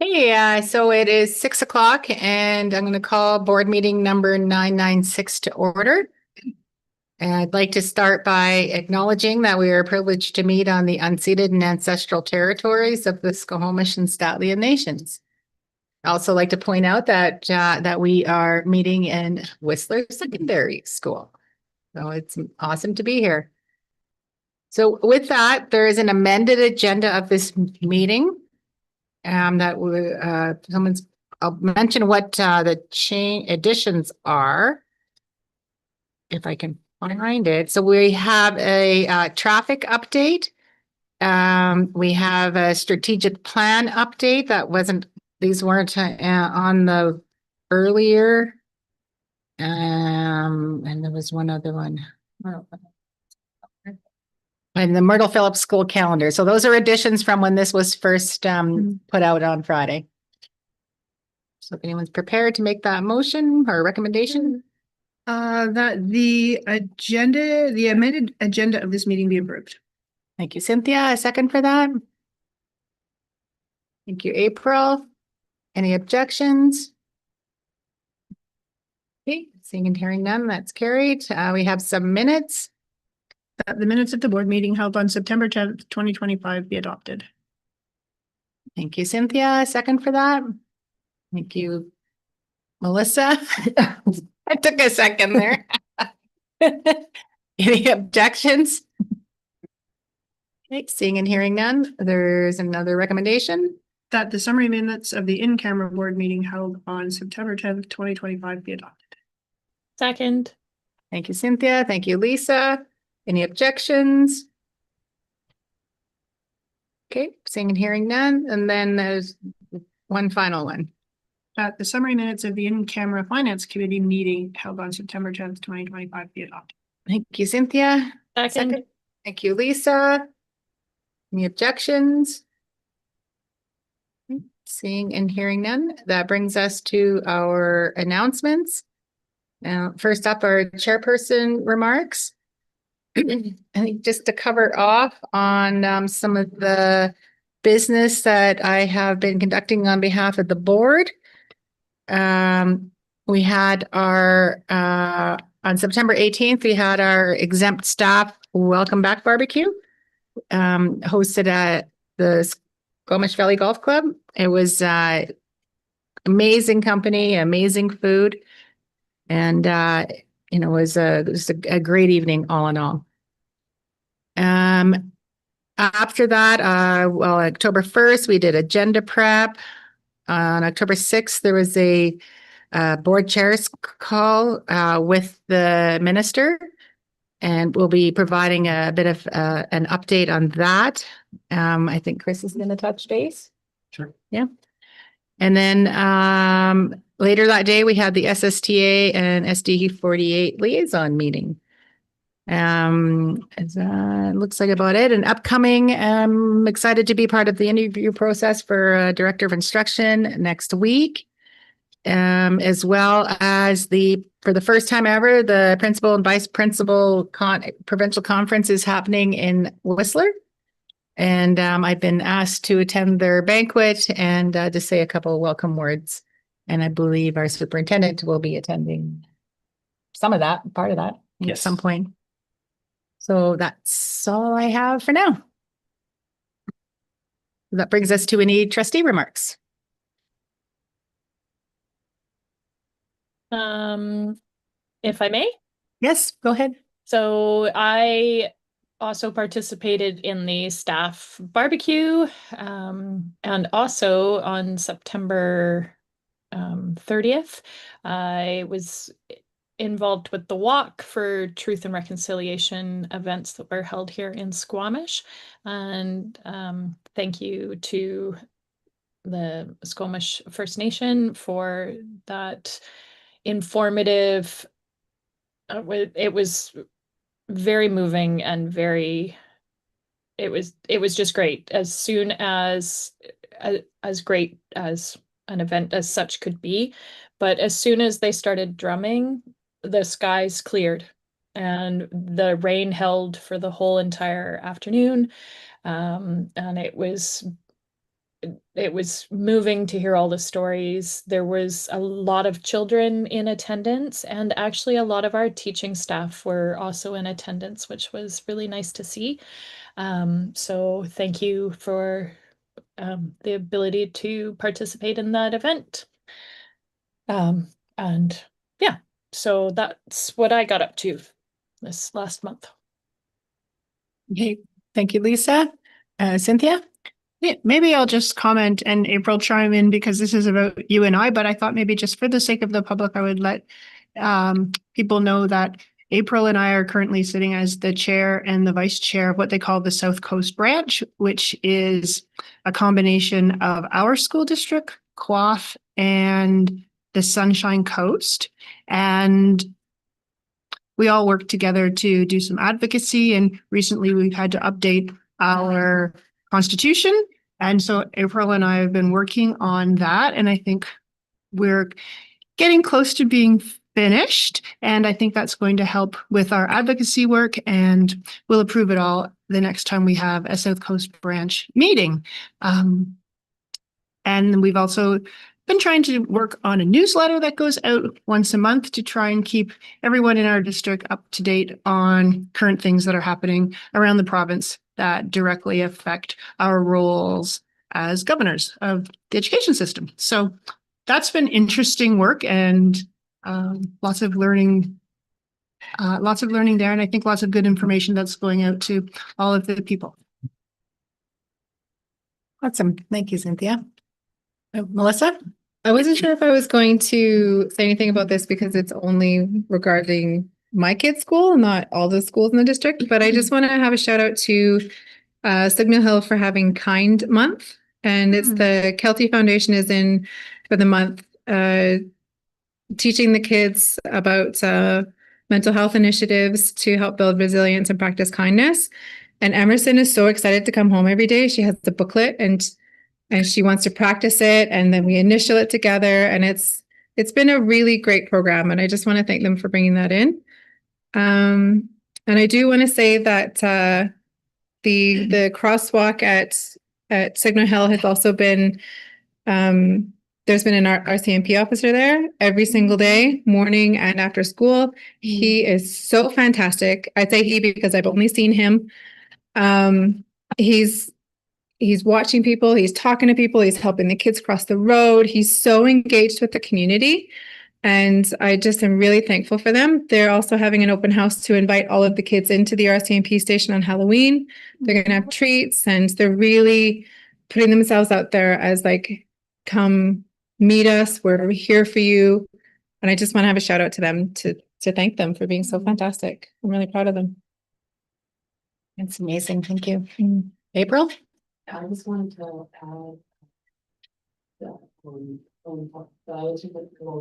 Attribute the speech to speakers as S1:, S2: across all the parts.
S1: Hey, so it is 6 o'clock and I'm going to call board meeting number 996 to order. And I'd like to start by acknowledging that we are privileged to meet on the unceded and ancestral territories of the Squamish and Statlia nations. I also like to point out that we are meeting in Whistler Secondary School. So it's awesome to be here. So with that, there is an amended agenda of this meeting. I'll mention what the additions are, if I can find it. So we have a traffic update. We have a strategic plan update these weren't on the earlier. And there was one other one. And the Myrtle Phillips School calendar. So those are additions from when this was first put out on Friday. So if anyone's prepared to make that motion or recommendation?
S2: That the amended agenda of this meeting be approved.
S1: Thank you, Cynthia. A second for that? Thank you, April. Any objections? Okay, seeing and hearing none, that's carried. We have some minutes.
S2: The minutes of the board meeting held on September 10th, 2025 be adopted.
S1: Thank you, Cynthia. A second for that? Thank you, Melissa. I took a second there. Any objections? Okay, seeing and hearing none, there's another recommendation.
S2: That the summary minutes of the in-camera board meeting held on September 10th, 2025 be adopted.
S3: Second.
S1: Thank you, Cynthia. Thank you, Lisa. Any objections? Okay, seeing and hearing none. And then there's one final one.
S2: That the summary minutes of the in-camera finance committee meeting held on September 10th, 2025 be adopted.
S1: Thank you, Cynthia.
S3: Second.
S1: Thank you, Lisa. Any objections? Seeing and hearing none, that brings us to our announcements. Now, first up, our chairperson remarks. I think just to cover off on some of the business that I have been conducting on behalf of the board. We had our, on September 18th, we had our exempt staff welcome back barbecue, hosted at the Squamish Valley Golf Club. It was amazing company, amazing food, and it was just a great evening all in all. After that, October 1st, we did agenda prep. On October 6th, there was a board chairs call with the minister, and we'll be providing a bit of an update on that. I think Chris is going to touch base.
S4: Sure.
S1: Yeah. And then later that day, we had the SSTA and SD 48 liaison meeting. It looks like about it. And upcoming, I'm excited to be part of the interview process for Director of Instruction next week. As well as for the first time ever, the Principal and Vice Principal Provincial Conference is happening in Whistler. And I've been asked to attend their banquet and to say a couple of welcome words. And I believe our superintendent will be attending some of that, part of that at some point. So that's all I have for now. That brings us to any trustee remarks.
S3: If I may?
S1: Yes, go ahead.
S3: So I also participated in the staff barbecue, and also on September 30th, I was involved with the walk for Truth and Reconciliation events that were held here in Squamish. And thank you to the Squamish First Nation for that informative. It was very moving and it was just great. As soon as great as an event as such could be, but as soon as they started drumming, the skies cleared and the rain held for the whole entire afternoon. And it was it was moving to hear all the stories. There was a lot of children in attendance, and actually a lot of our teaching staff were also in attendance, which was really nice to see. So thank you for the ability to participate in that event. And yeah, so that's what I got up to this last month.
S2: Okay, thank you, Lisa. Cynthia? Yeah, maybe I'll just comment and April chime in because this is about you and I, but I thought maybe just for the sake of the public, I would let people know that April and I are currently sitting as the chair and the vice chair of what they call the South Coast Branch, which is a combination of our school district, Quaff, and the Sunshine Coast. And we all work together to do some advocacy. And recently we've had to update our constitution. And so April and I have been working on that. And I think we're getting close to being finished. And I think that's going to help with our advocacy work. And we'll approve it all the next time we have a South Coast Branch meeting. And we've also been trying to work on a newsletter that goes out once a month to try and keep everyone in our district up to date on current things that are happening around the province that directly affect our roles as governors of the education system. So that's been interesting work and lots of learning there. And I think lots of good information that's going out to all of the people.
S1: Awesome. Thank you, Cynthia. Melissa?
S4: I wasn't sure if I was going to say anything about this because it's only regarding my kid's school, not all the schools in the district, but I just want to have a shout out to Signal Hill for having Kind Month. And it's the Kelty Foundation is in for the month teaching the kids about mental health initiatives to help build resilience and practice kindness. And Emerson is so excited to come home every day. She has the booklet and she wants to practice it, and then we initial it together, and it's been a really great program, and I just want to thank them for bringing that in. And I do want to say that the crosswalk at Signal Hill has also been there's been an RCMP officer there every single day, morning and after school. He is so fantastic. I say he because I've only seen him. He's watching people, he's talking to people, he's helping the kids cross the road. He's so engaged with the community. And I just am really thankful for them. They're also having an open house to invite all of the kids into the RCMP station on Halloween. They're going to have treats, and they're really putting themselves out there as like, come meet us. We're here for you. And I just want to have a shout out to them to thank them for being so fantastic. I'm really proud of them.
S1: It's amazing. Thank you. April?
S5: I just wanted to add that all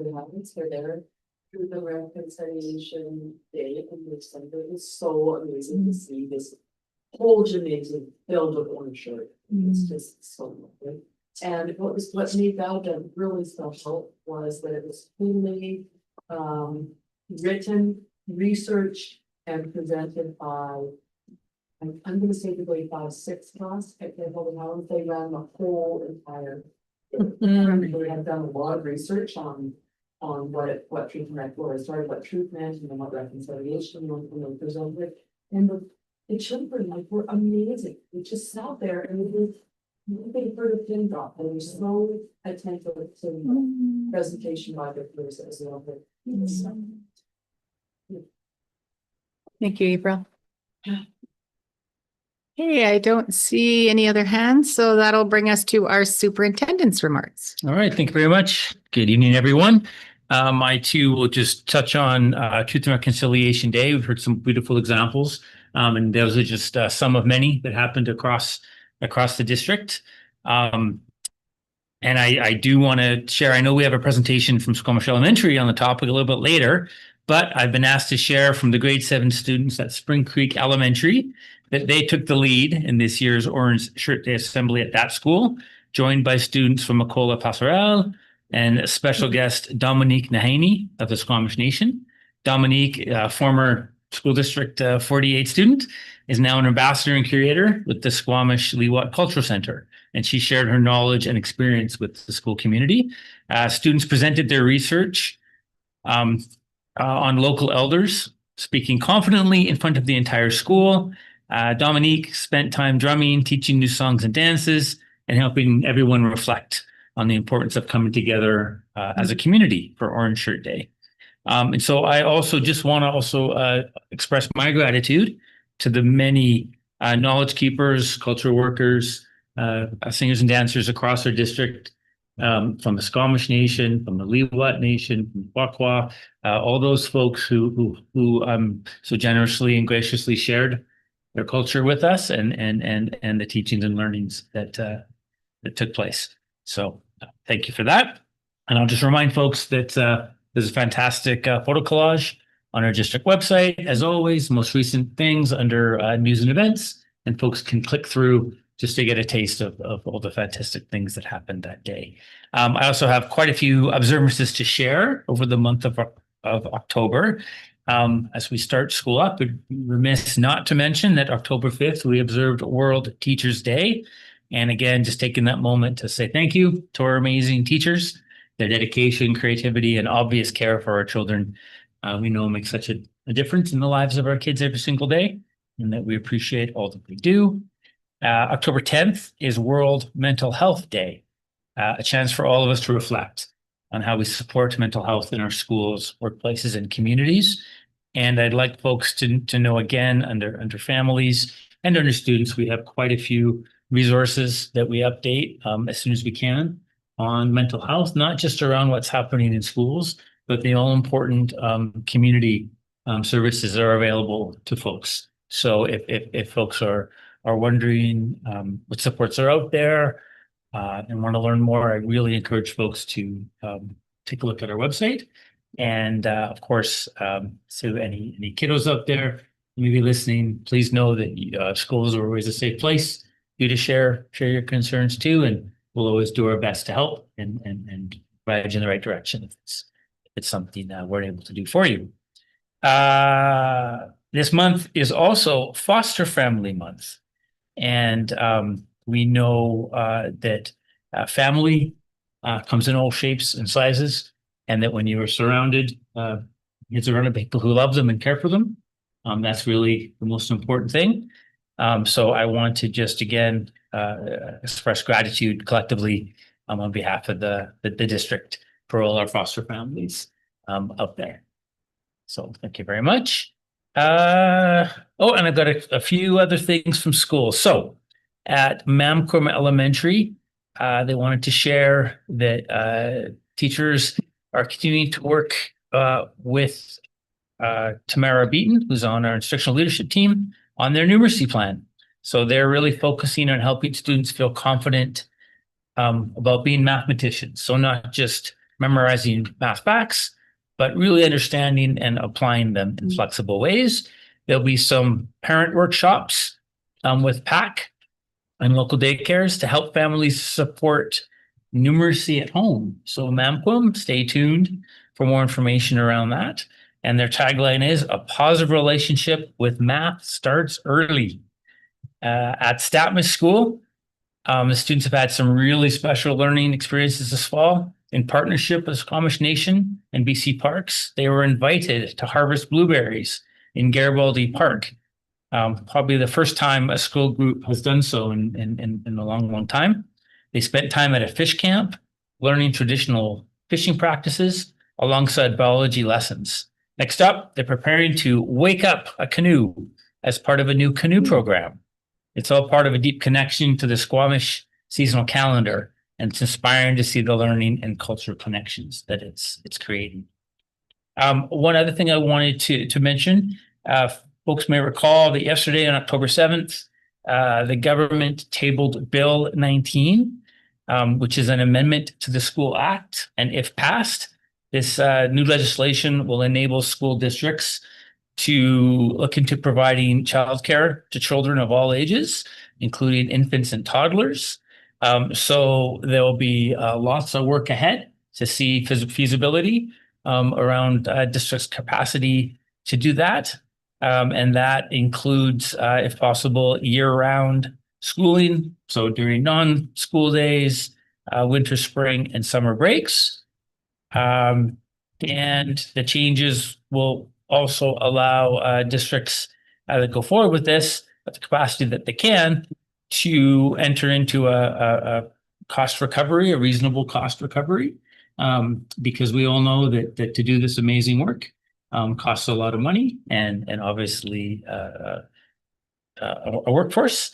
S5: the habits are there through the reconciliation day in December. It's so amazing to see this whole gymnasium filled with orange shirt. It's just so lovely. And what made that event really special was that it was fully written, researched, and presented by I'm going to say the grade 5-6 class at the Golden House. They ran the whole entire. They had done a lot of research on what truth meant, what truth meant, and what reconciliation when they presented. And the children were amazing. They just sat there and they heard a pin drop. They were so attentive to the presentation by the peers as well.
S1: Thank you, April. Hey, I don't see any other hands, so that'll bring us to our superintendent's remarks.
S6: All right, thank you very much. Good evening, everyone. I too will just touch on Truth and Reconciliation Day. We've heard some beautiful examples, and those are just some of many that happened across the district. And I do want to share, I know we have a presentation from Squamish Elementary on the topic a little bit later, but I've been asked to share from the grade 7 students at Spring Creek Elementary that they took the lead in this year's Orange Shirt Day Assembly at that school, joined by students from Macola Passerelle and special guest Dominique Nahaney of the Squamish Nation. Dominique, former school district 48 student, is now an ambassador and curator with the Squamish Leewat Cultural Center. and she shared her knowledge and experience with the school community. Students presented their research on local elders, speaking confidently in front of the entire school. Dominique spent time drumming, teaching new songs and dances, and helping everyone reflect on the importance of coming together as a community for Orange Shirt Day. And so I also just want to express my gratitude to the many knowledge keepers, cultural workers, singers and dancers across our district, from the Squamish Nation, from the Leewat Nation, from Wakwa, all those folks who so generously and graciously shared their culture with us, and the teachings and learnings that took place. So thank you for that. And I'll just remind folks that there's a fantastic photo collage on our district website. As always, most recent things under news and events, and folks can click through just to get a taste of all the fantastic things that happened that day. I also have quite a few observances to share over the month of October. As we start school up, we'd be remiss not to mention that October 5th, we observed World Teachers Day. And again, just taking that moment to say thank you to our amazing teachers, their dedication, creativity, and obvious care for our children. We know makes such a difference in the lives of our kids every single day, and that we appreciate all that they do. October 10th is World Mental Health Day, a chance for all of us to reflect on how we support mental health in our schools, workplaces, and communities. And I'd like folks to know again, under families and under students, we have quite a few resources that we update as soon as we can on mental health, not just around what's happening in schools, but the all important community services that are available to folks. So if folks are wondering what supports are out there and want to learn more, I really encourage folks to take a look at our website. And of course, so any kiddos out there who may be listening, please know that schools are always a safe place for you to share your concerns too, and we'll always do our best to help and guide you in the right direction if it's something we're able to do for you. This month is also Foster Family Month. And we know that family comes in all shapes and sizes, and that when you are surrounded, kids are around people who love them and care for them. That's really the most important thing. So I want to just again express gratitude collectively on behalf of the district for all our foster families out there. So thank you very much. And I've got a few other things from school. So at Mamquam Elementary, they wanted to share that teachers are continuing to work with Tamara Beaton, who's on our instructional leadership team, on their numeracy plan. So they're really focusing on helping students feel confident about being mathematicians. So not just memorizing math facts, but really understanding and applying them in flexible ways. There'll be some parent workshops with PAC and local daycares to help families support numeracy at home. So Mamquam, stay tuned for more information around that. And their tagline is a positive relationship with math starts early. At Statmas School, the students have had some really special learning experiences this fall. In partnership with Squamish Nation and BC Parks, they were invited to harvest blueberries in Garibaldi Park. Probably the first time a school group has done so in a long time. They spent time at a fish camp, learning traditional fishing practices alongside biology lessons. Next up, they're preparing to wake up a canoe as part of a new canoe program. It's all part of a deep connection to the Squamish seasonal calendar, and it's inspiring to see the learning and cultural connections that it's creating. One other thing I wanted to mention, folks may recall that yesterday on October 7th, the government tabled Bill 19, which is an amendment to the School Act. And if passed, this new legislation will enable school districts to look into providing childcare to children of all ages, including infants and toddlers. So there will be lots of work ahead to see feasibility around districts' capacity to do that. And that includes, if possible, year-round schooling. So during non-school days, winter, spring, and summer breaks. And the changes will also allow districts that go forward with this at the capacity that they can to enter into a cost recovery, a reasonable cost recovery, because we all know that to do this amazing work costs a lot of money and obviously a workforce.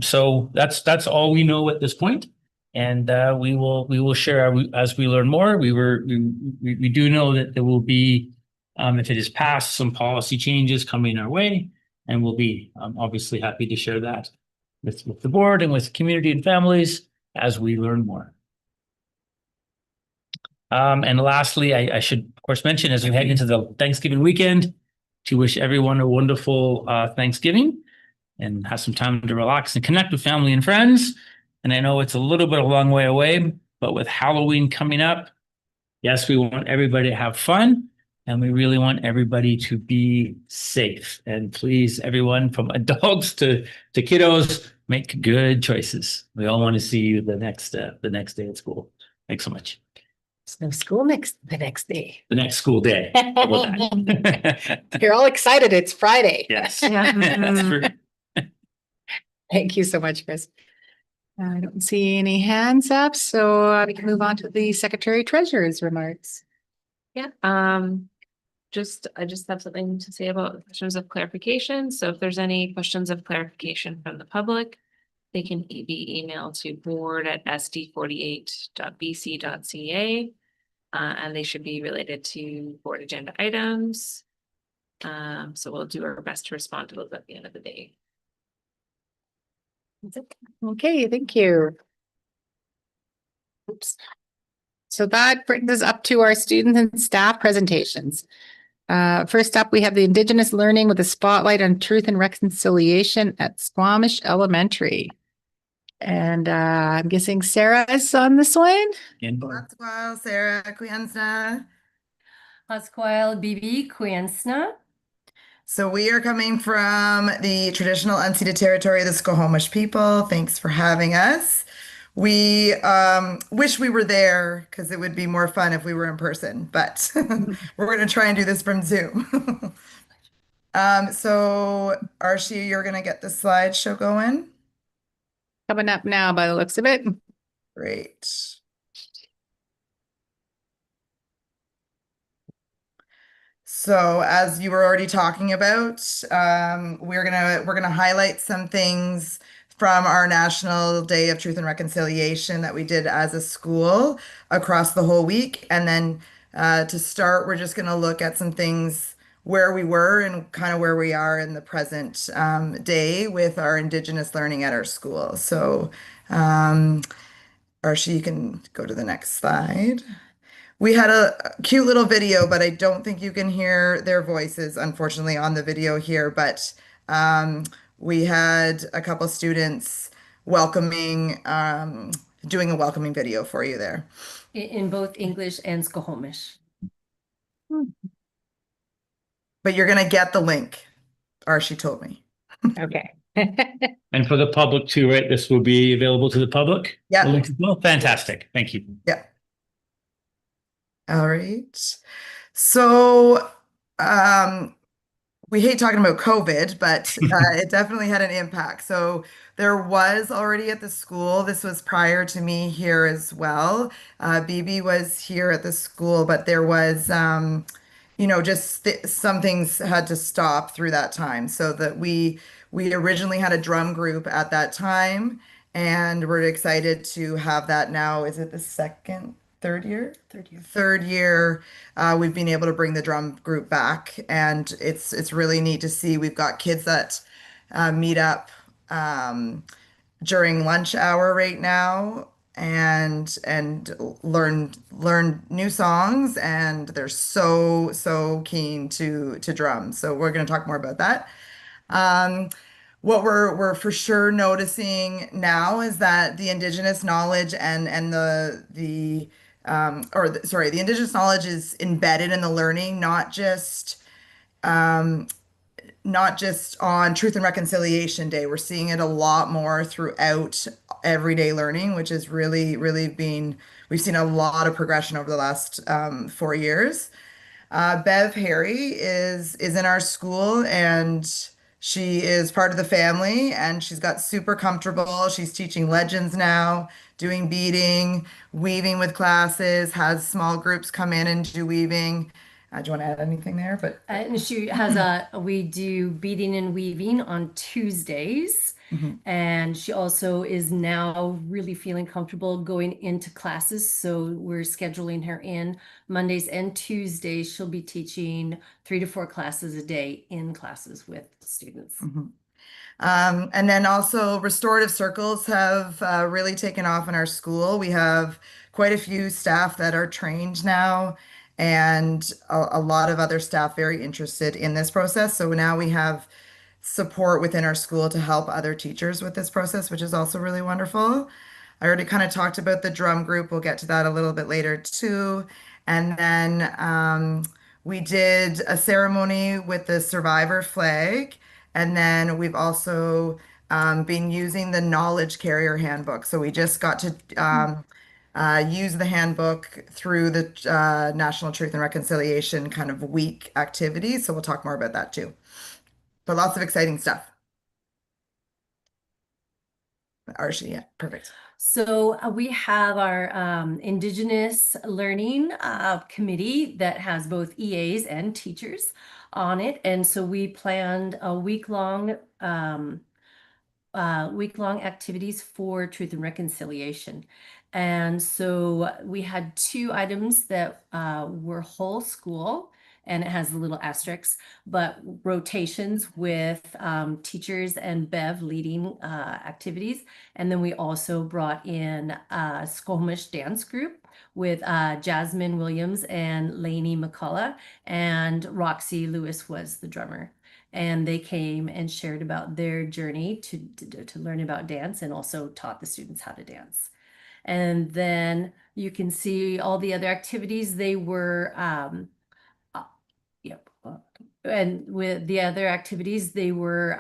S6: So that's all we know at this point. And we will share as we learn more. We do know that there will be, if it is passed, some policy changes coming our way, and we'll be obviously happy to share that with the board and with community and families as we learn more. And lastly, I should of course mention as we head into the Thanksgiving weekend to wish everyone a wonderful Thanksgiving and have some time to relax and connect with family and friends. And I know it's a little bit a long way away, but with Halloween coming up, yes, we want everybody to have fun and we really want everybody to be safe. And please, everyone from adults to kiddos, make good choices. We all want to see you the next day at school. Thanks so much.
S1: There's no school the next day.
S6: The next school day. How about that?
S1: You're all excited. It's Friday.
S6: Yes.
S2: Yeah.
S6: That's true.
S1: Thank you so much, Chris. I don't see any hands up, so we can move on to the Secretary Treasurer's remarks.
S7: Yeah, I just have something to say about questions of clarification. So if there's any questions of clarification from the public, they can be emailed to board@sd48.bc.ca. And they should be related to board agenda items. So we'll do our best to respond to those at the end of the day.
S1: Okay, thank you. Oops. So that brings us up to our students and staff presentations. First up, we have the Indigenous Learning with a spotlight on truth and reconciliation at Squamish Elementary. And I'm guessing Sarah is on this one.
S8: Pascual, Sarah, Quiensna.
S9: Pascual Bibi Quiensna.
S8: So we are coming from the traditional unceded territory of the Squamish people. Thanks for having us. We wish we were there because it would be more fun if we were in person, but we're going to try and do this from Zoom. So Archie, you're going to get the slideshow going.
S1: Coming up now by the looks of it.
S8: Great. So as you were already talking about, we're gonna highlight some things from our National Day of Truth and Reconciliation that we did as a school across the whole week. And then to start, we're just gonna look at some things where we were and kind of where we are in the present day with our Indigenous learning at our school. So Archie, you can go to the next slide. We had a cute little video, but I don't think you can hear their voices, unfortunately, on the video here. But we had a couple students welcoming, doing a welcoming video for you there.
S9: In both English and Squamish.
S8: But you're going to get the link, Archie told me.
S1: Okay.
S6: And for the public too, right? This will be available to the public?
S8: Yeah.
S6: The link as well? Fantastic. Thank you.
S8: Yeah. All right. So we hate talking about COVID, but it definitely had an impact. So there was already at the school, this was prior to me here as well. Bibi was here at the school, but there was, just some things had to stop through that time. So that we originally had a drum group at that time, and we're excited to have that now. Is it the third year? Third year, we've been able to bring the drum group back, and it's really neat to see. We've got kids that meet up during lunch hour right now and learn new songs, and they're so keen to drum. So we're going to talk more about that. What we're for sure noticing now is that the Indigenous knowledge and the Indigenous knowledge is embedded in the learning, not just not just on Truth and Reconciliation Day. We're seeing it a lot more throughout everyday learning, which is really, really we've seen a lot of progression over the last 4 years. Bev Harry is in our school, and she is part of the family, and she's got super comfortable. She's teaching legends now, doing beading, weaving with classes, has small groups come in and do weaving. Do you want to add anything there? But
S9: And she has we do beading and weaving on Tuesdays.
S8: Mhm.
S9: And she also is now really feeling comfortable going into classes. So we're scheduling her in Mondays and Tuesdays. She'll be teaching 3 to 4 classes a day in classes with students.
S8: Mhm. And then also restorative circles have really taken off in our school. We have quite a few staff that are trained now, and a lot of other staff very interested in this process. So now we have support within our school to help other teachers with this process, which is also really wonderful. I already kind of talked about the drum group. We'll get to that a little bit later too. And then we did a ceremony with the survivor flag. And then we've also been using the knowledge carrier handbook. So we just got to use the handbook through the National Truth and Reconciliation kind of week activities. So we'll talk more about that too. But lots of exciting stuff. Archie, yeah, perfect.
S9: So we have our Indigenous Learning Committee that has both EAs and teachers on it. And so we planned a week-long activities for Truth and Reconciliation. And so we had 2 items that were whole school, and it has the little asterisks, but rotations with teachers and Bev leading activities. And then we also brought in a Squamish dance group with Jasmine Williams and Lainey McCullough, and Roxy Lewis was the drummer. And they came and shared about their journey to learn about dance, and also taught the students how to dance. And then you can see all the other activities. They were, yep. And with the other activities, they were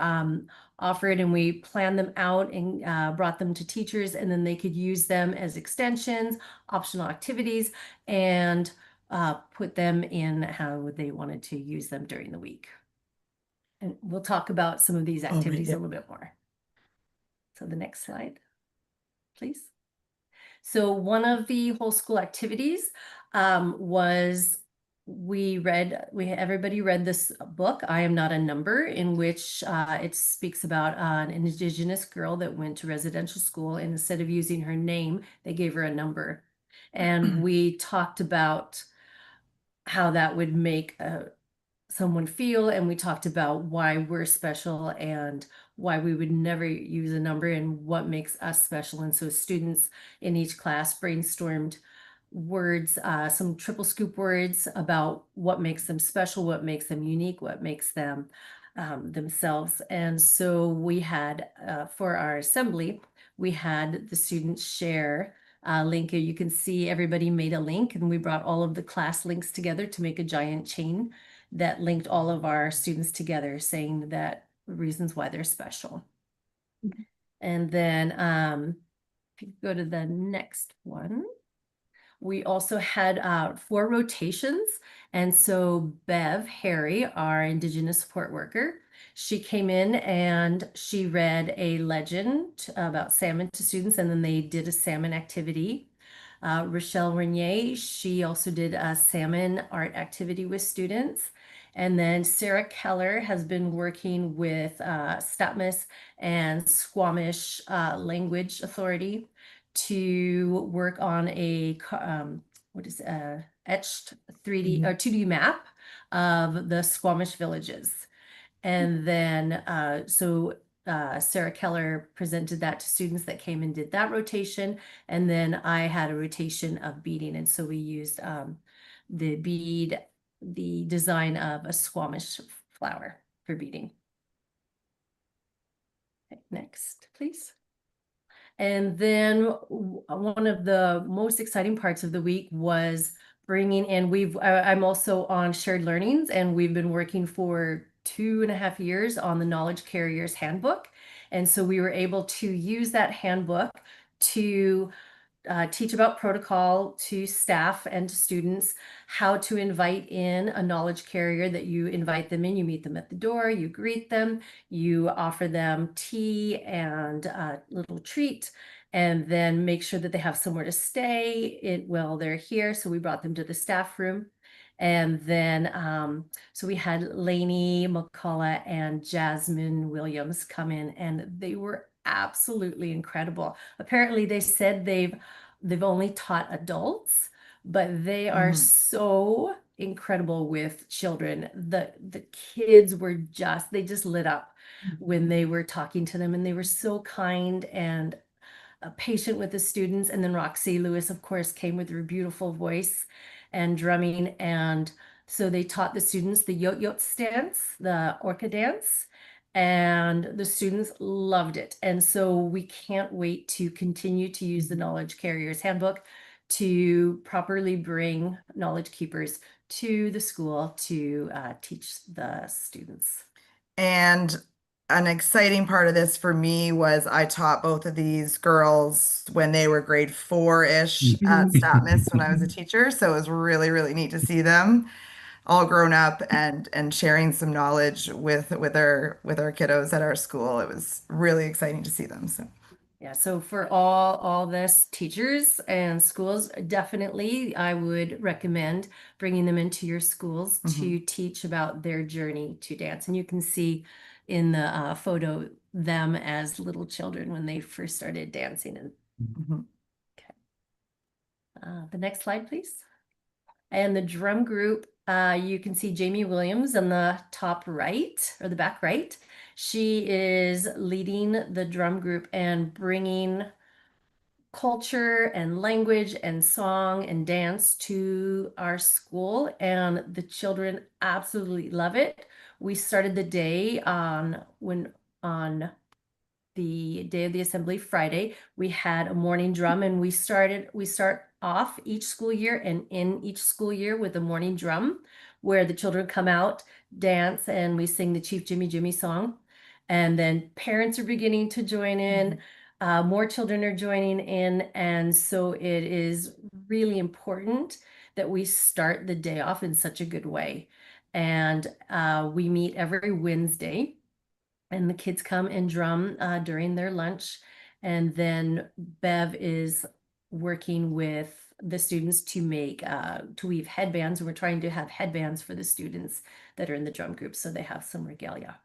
S9: offered, and we planned them out and brought them to teachers, and then they could use them as extensions, optional activities, and put them in how they wanted to use them during the week. And we'll talk about some of these
S8: right,
S9: activities
S8: yeah.
S9: a little bit more. So the next slide, please. So one of the whole school activities was everybody read this book, I Am Not a Number, in which it speaks about an Indigenous girl that went to residential school, and instead of using her name, they gave her a number. And we talked about how that would make someone feel, and we talked about why we're special and why we would never use a number and what makes us special. And so students in each class brainstormed words, some triple scoop words about what makes them special, what makes them unique, what makes them themselves. And so we had, for our assembly, we had the students share a link. You can see everybody made a link, and we brought all of the class links together to make a giant chain that linked all of our students together, saying that reasons why they're special. And then if you go to the next one, we also had 4 rotations. And so Bev Harry, our Indigenous support worker, she came in and she read a legend about salmon to students, and then they did a salmon activity. Rochelle Renier, she also did a salmon art activity with students. And then Sarah Keller has been working with Statmus and Squamish Language Authority to work on a etched 3D or 2D map of the Squamish villages. And then Sarah Keller presented that to students that came and did that rotation. And then I had a rotation of beading. And so we used the design of a Squamish flower for beading. Okay, next, please. And then one of the most exciting parts of the week was bringing in, I'm also on shared learnings, and we've been working for 2.5 years on the Knowledge Carriers Handbook. And so we were able to use that handbook to teach about protocol to staff and to students, how to invite in a knowledge carrier, that you invite them in, you meet them at the door, you greet them, you offer them tea and a little treat, and then make sure that they have somewhere to stay while they're here. So we brought them to the staff room. And then, so we had Lainey McCullough and Jasmine Williams come in, and they were absolutely incredible. Apparently, they said they've only taught adults, but they are so incredible with children. The kids were they just lit up when they were talking to them, and they were so kind and patient with the students. And then Roxy Lewis, of course, came with her beautiful voice and drumming. And so they taught the students the Yote dance, the Orca dance, and the students loved it. And so we can't wait to continue to use the Knowledge Carriers Handbook to properly bring knowledge keepers to the school to teach the students.
S8: And an exciting part of this for me was I taught both of these girls when they were grade 4-ish at Statmas when I was a teacher. So it was really, really neat to see them all grown up and sharing some knowledge with our kiddos at our school. It was really exciting to see them. So
S9: yeah, so for all this teachers and schools, definitely I would recommend bringing them into your schools to teach about their journey to dance. And you can see in the photo them as little children when they first started dancing. And the next slide, please. And the drum group, you can see Jamie Williams on the top right, or the back right. She is leading the drum group and bringing culture and language and song and dance to our school, and the children absolutely love it. We started the day on the day of the assembly, Friday. We had a morning drum, and we start off each school year and in each school year with a morning drum where the children come out, dance, and we sing the Chief Jimmy Jimmy song. And then parents are beginning to join in. More children are joining in. And so it is really important that we start the day off in such a good way. And we meet every Wednesday, and the kids come and drum during their lunch. And then Bev is working with the students to weave headbands. We're trying to have headbands for the students that are in the drum group, so they have some regalia.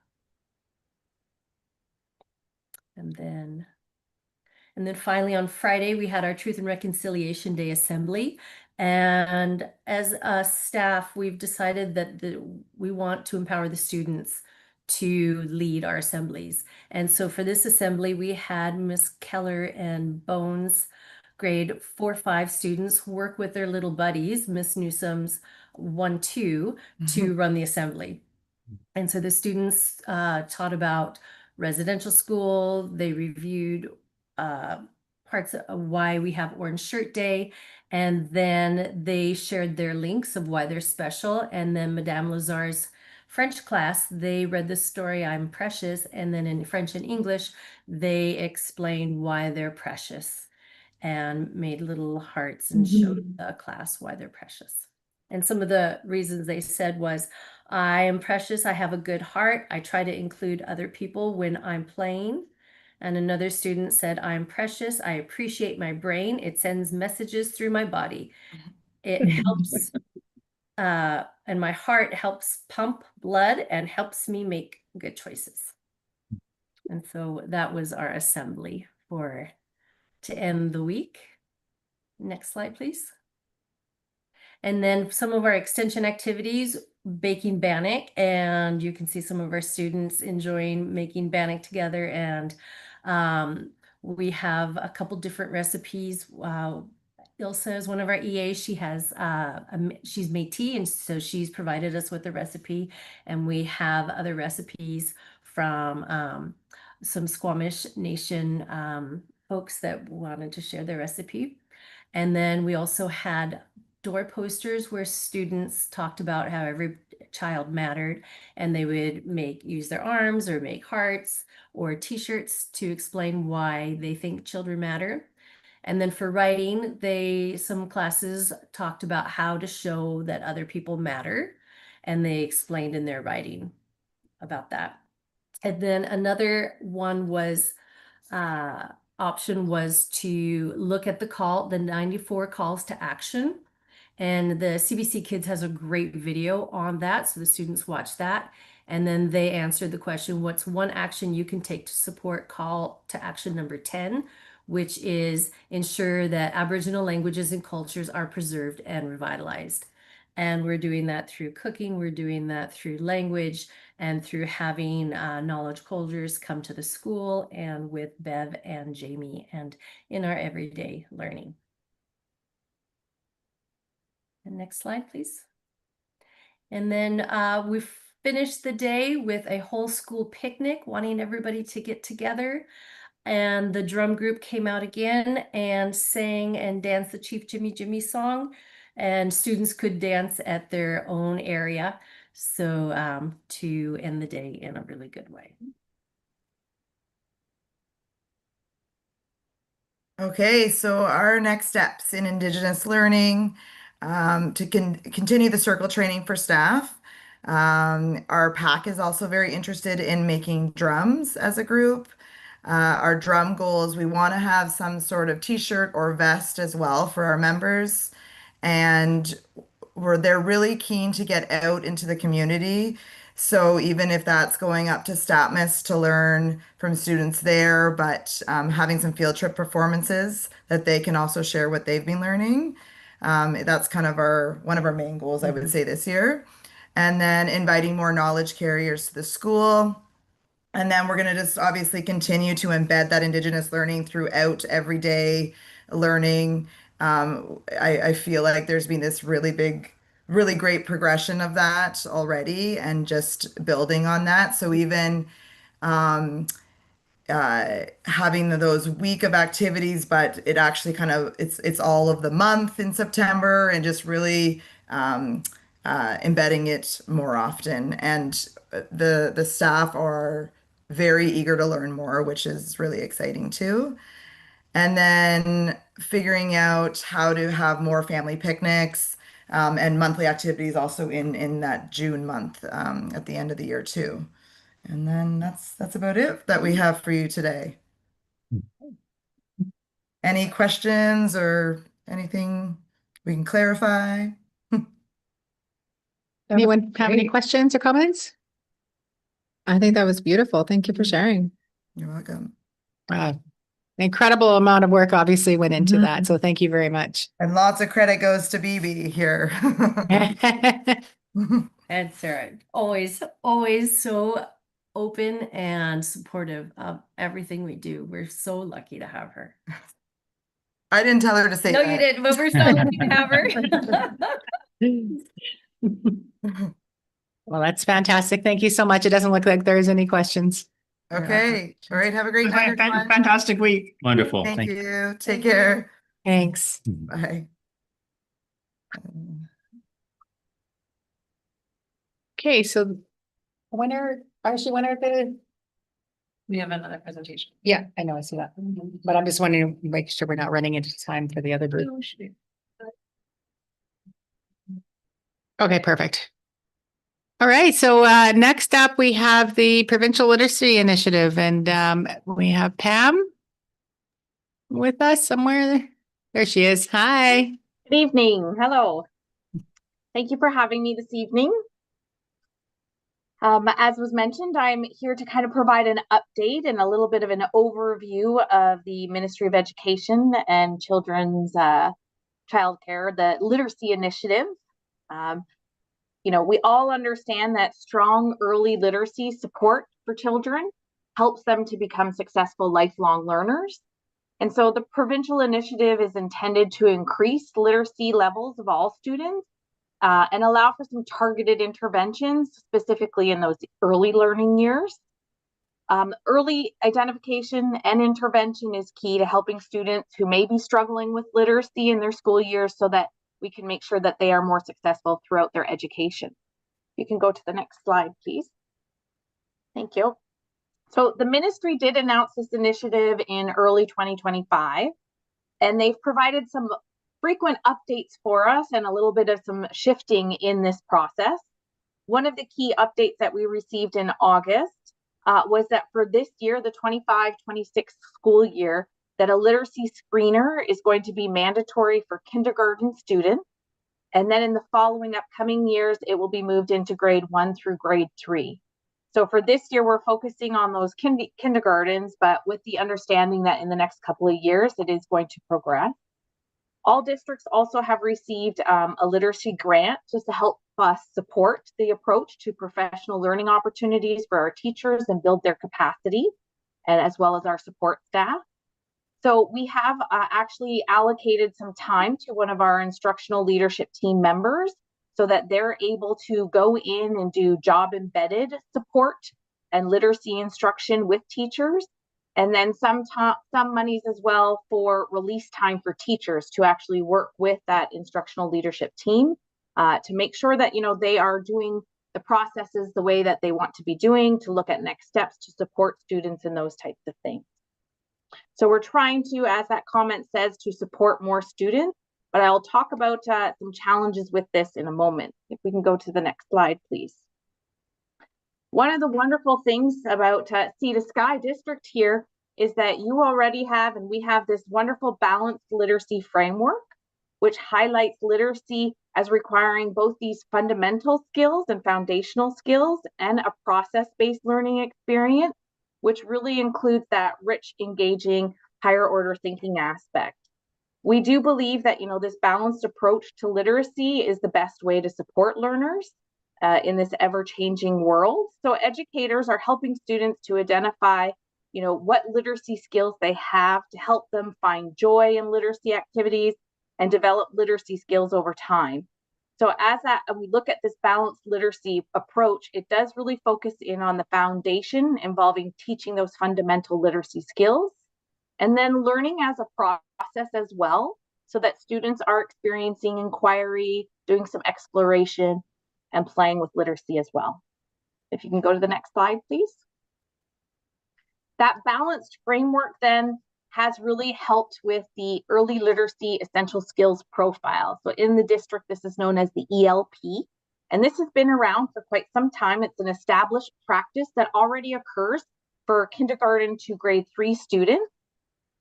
S9: And then finally on Friday, we had our Truth and Reconciliation Day assembly. And as a staff, we've decided that we want to empower the students to lead our assemblies. And so for this assembly, we had Miss Keller and Bones, grade 4-5 students, work with their little buddies, Miss Newsom's 1-2, to run the assembly. And so the students taught about residential school. They reviewed parts of why we have Orange Shirt Day, and then they shared their links of why they're special. And then Madame Lazar's French class, they read the story I'm Precious, and then in French and English they explained why they're precious and made little hearts and showed the class why they're precious. And some of the reasons they said was, I am precious, I have a good heart, I try to include other people when I'm playing. And another student said, I'm precious, I appreciate my brain, it sends messages through my body. It helps, and my heart helps pump blood and helps me make good choices. And so that was our assembly to end the week. Next slide, please. And then some of our extension activities, baking bannock, and you can see some of our students enjoying making bannock together. And we have a couple different recipes. Ilsa is one of our EAs. She has she's Métis, and so she's provided us with a recipe. And we have other recipes from some Squamish Nation folks that wanted to share their recipe. And then we also had door posters where students talked about how every child mattered, and they would use their arms or make hearts or t-shirts to explain why they think children matter. And then for writing, some classes talked about how to show that other people matter, and they explained in their writing about that. And then another one was option was to look at the 94 calls to action. And the CBC Kids has a great video on that, so the students watch that. And then they answered the question, what's one action you can take to support call to action number 10, which is ensure that Aboriginal languages and cultures are preserved and revitalized. And we're doing that through cooking, we're doing that through language, and through having knowledge holders come to the school, and with Bev and Jamie, and in our everyday learning. And next slide, please. And then we finished the day with a whole school picnic, wanting everybody to get together. And the drum group came out again and sang and danced the Chief Jimmy Jimmy song. And students could dance at their own area. So to end the day in a really good way.
S8: Okay, so our next steps in Indigenous learning, to continue the circle training for staff. Our PAC is also very interested in making drums as a group. Our drum goals, we want to have some sort of t-shirt or vest as well for our members. And they're really keen to get out into the community. So even if that's going up to Statmas to learn from students there, but having some field trip performances that they can also share what they've been learning. That's kind of one of our main goals, I would say, this year. And then inviting more knowledge carriers to the school. And then we're going to just obviously continue to embed that Indigenous learning throughout everyday learning. I feel like there's been this really great progression of that already, and just building on that. So even having those week of activities, but it actually it's all of the month in September, and just really embedding it more often. And the staff are very eager to learn more, which is really exciting too. And then figuring out how to have more family picnics and monthly activities also in that June month at the end of the year too. And then that's about it that we have for you today. Any questions or anything we can clarify?
S1: Anyone have any questions or comments?
S4: I think that was beautiful. Thank you for sharing.
S8: You're welcome.
S1: An incredible amount of work obviously went into that. So thank you very much.
S8: And lots of credit goes to BB here.
S9: And Sarah, always so open and supportive of everything we do. We're so lucky to have her.
S8: I didn't tell her to say
S9: No,
S8: that.
S9: you didn't, but we're so lucky to have her.
S1: Well, that's fantastic. Thank you so much. It doesn't look like there's any questions.
S8: Okay. All right. Have a great night, everyone.
S2: Fantastic week.
S6: Wonderful.
S8: Thank
S6: Thank you.
S8: you. Take care.
S1: Thanks.
S8: Bye.
S1: Okay, so when are the?
S7: We have another presentation.
S1: Yeah, I know, I see that. But I'm just wondering, make sure we're not running into time for the other group. Okay, perfect. All right, so next up, we have the Provincial Literacy Initiative, and we have Pam with us somewhere. There she is. Hi.
S10: Good evening. Hello. Thank you for having me this evening. As was mentioned, I'm here to kind of provide an update and a little bit of an overview of the Ministry of Education and Children's Childcare, the Literacy Initiative. We all understand that strong early literacy support for children helps them to become successful lifelong learners. And so the provincial initiative is intended to increase literacy levels of all students and allow for some targeted interventions, specifically in those early learning years. Early identification and intervention is key to helping students who may be struggling with literacy in their school years, so that we can make sure that they are more successful throughout their education. You can go to the next slide, please. Thank you. So the ministry did announce this initiative in early 2025, and they've provided some frequent updates for us and a little bit of some shifting in this process. One of the key updates that we received in August was that for this year, the 25-26 school year, that a literacy screener is going to be mandatory for kindergarten students. And then in the following upcoming years, it will be moved into grade 1 through grade 3. So for this year, we're focusing on those kindergartens, but with the understanding that in the next couple of years, it is going to progress. All districts also have received a literacy grant just to help us support the approach to professional learning opportunities for our teachers and build their capacity, and as well as our support staff. So we have actually allocated some time to one of our instructional leadership team members so that they're able to go in and do job embedded support and literacy instruction with teachers. And then some monies as well for release time for teachers to actually work with that instructional leadership team to make sure that, you know, they are doing the processes the way that they want to be doing, to look at next steps to support students in those types of things. So we're trying to, as that comment says, to support more students, but I'll talk about some challenges with this in a moment. If we can go to the next slide, please. One of the wonderful things about Sea to Sky District here is that you already have, and we have this wonderful balanced literacy framework, which highlights literacy as requiring both these fundamental skills and foundational skills and a process-based learning experience, which really includes that rich, engaging, higher order thinking aspect. We do believe that, you know, this balanced approach to literacy is the best way to support learners in this ever-changing world. So educators are helping students to identify, you know, what literacy skills they have to help them find joy in literacy activities and develop literacy skills over time. So as we look at this balanced literacy approach, it does really focus in on the foundation involving teaching those fundamental literacy skills, and then learning as a process as well, so that students are experiencing inquiry, doing some exploration, and playing with literacy as well. If you can go to the next slide, please. That balanced framework then has really helped with the early literacy essential skills profile. So in the district, this is known as the ELP, and this has been around for quite some time. It's an established practice that already occurs for kindergarten to grade 3 students,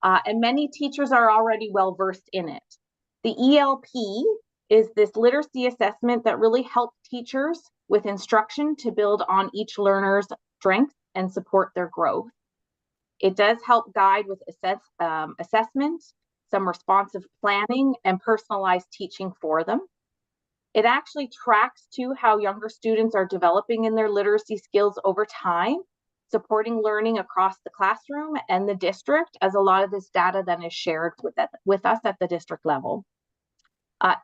S10: and many teachers are already well versed in it. The ELP is this literacy assessment that really helps teachers with instruction to build on each learner's strengths and support their growth. It does help guide with assessment, some responsive planning, and personalized teaching for them. It actually tracks to how younger students are developing in their literacy skills over time, supporting learning across the classroom and the district, as a lot of this data then is shared with us at the district level.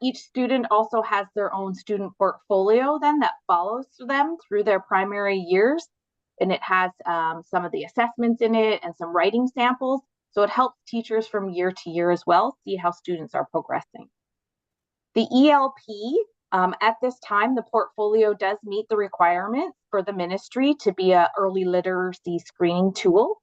S10: Each student also has their own student portfolio then that follows them through their primary years. And it has some of the assessments in it and some writing samples. So it helps teachers from year to year as well see how students are progressing. The ELP, at this time, the portfolio does meet the requirements for the ministry to be an early literacy screening tool.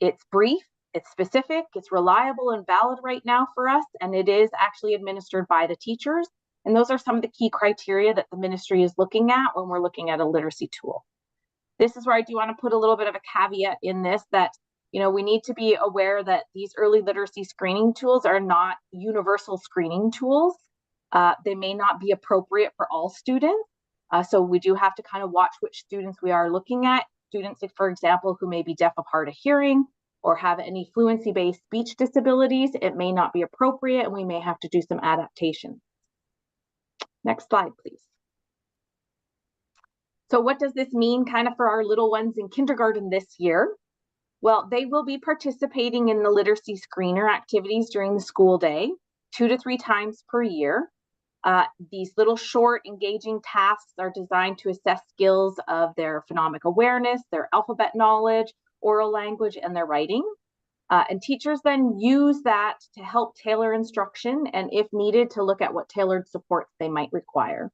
S10: It's brief, it's specific, it's reliable and valid right now for us, and it is actually administered by the teachers. And those are some of the key criteria that the ministry is looking at when we're looking at a literacy tool. This is where I do want to put a little bit of a caveat in this, that, you know, we need to be aware that these early literacy screening tools are not universal screening tools. They may not be appropriate for all students. So we do have to kind of watch which students we are looking at. Students, for example, who may be deaf of hard of hearing or have any fluency-based speech disabilities, it may not be appropriate, and we may have to do some adaptation. Next slide, please. So what does this mean kind of for our little ones in kindergarten this year? Well, they will be participating in the literacy screener activities during the school day, 2 to 3 times per year. These little short engaging tasks are designed to assess skills of their phonemic awareness, their alphabet knowledge, oral language, and their writing. And teachers then use that to help tailor instruction and, if needed, to look at what tailored supports they might require.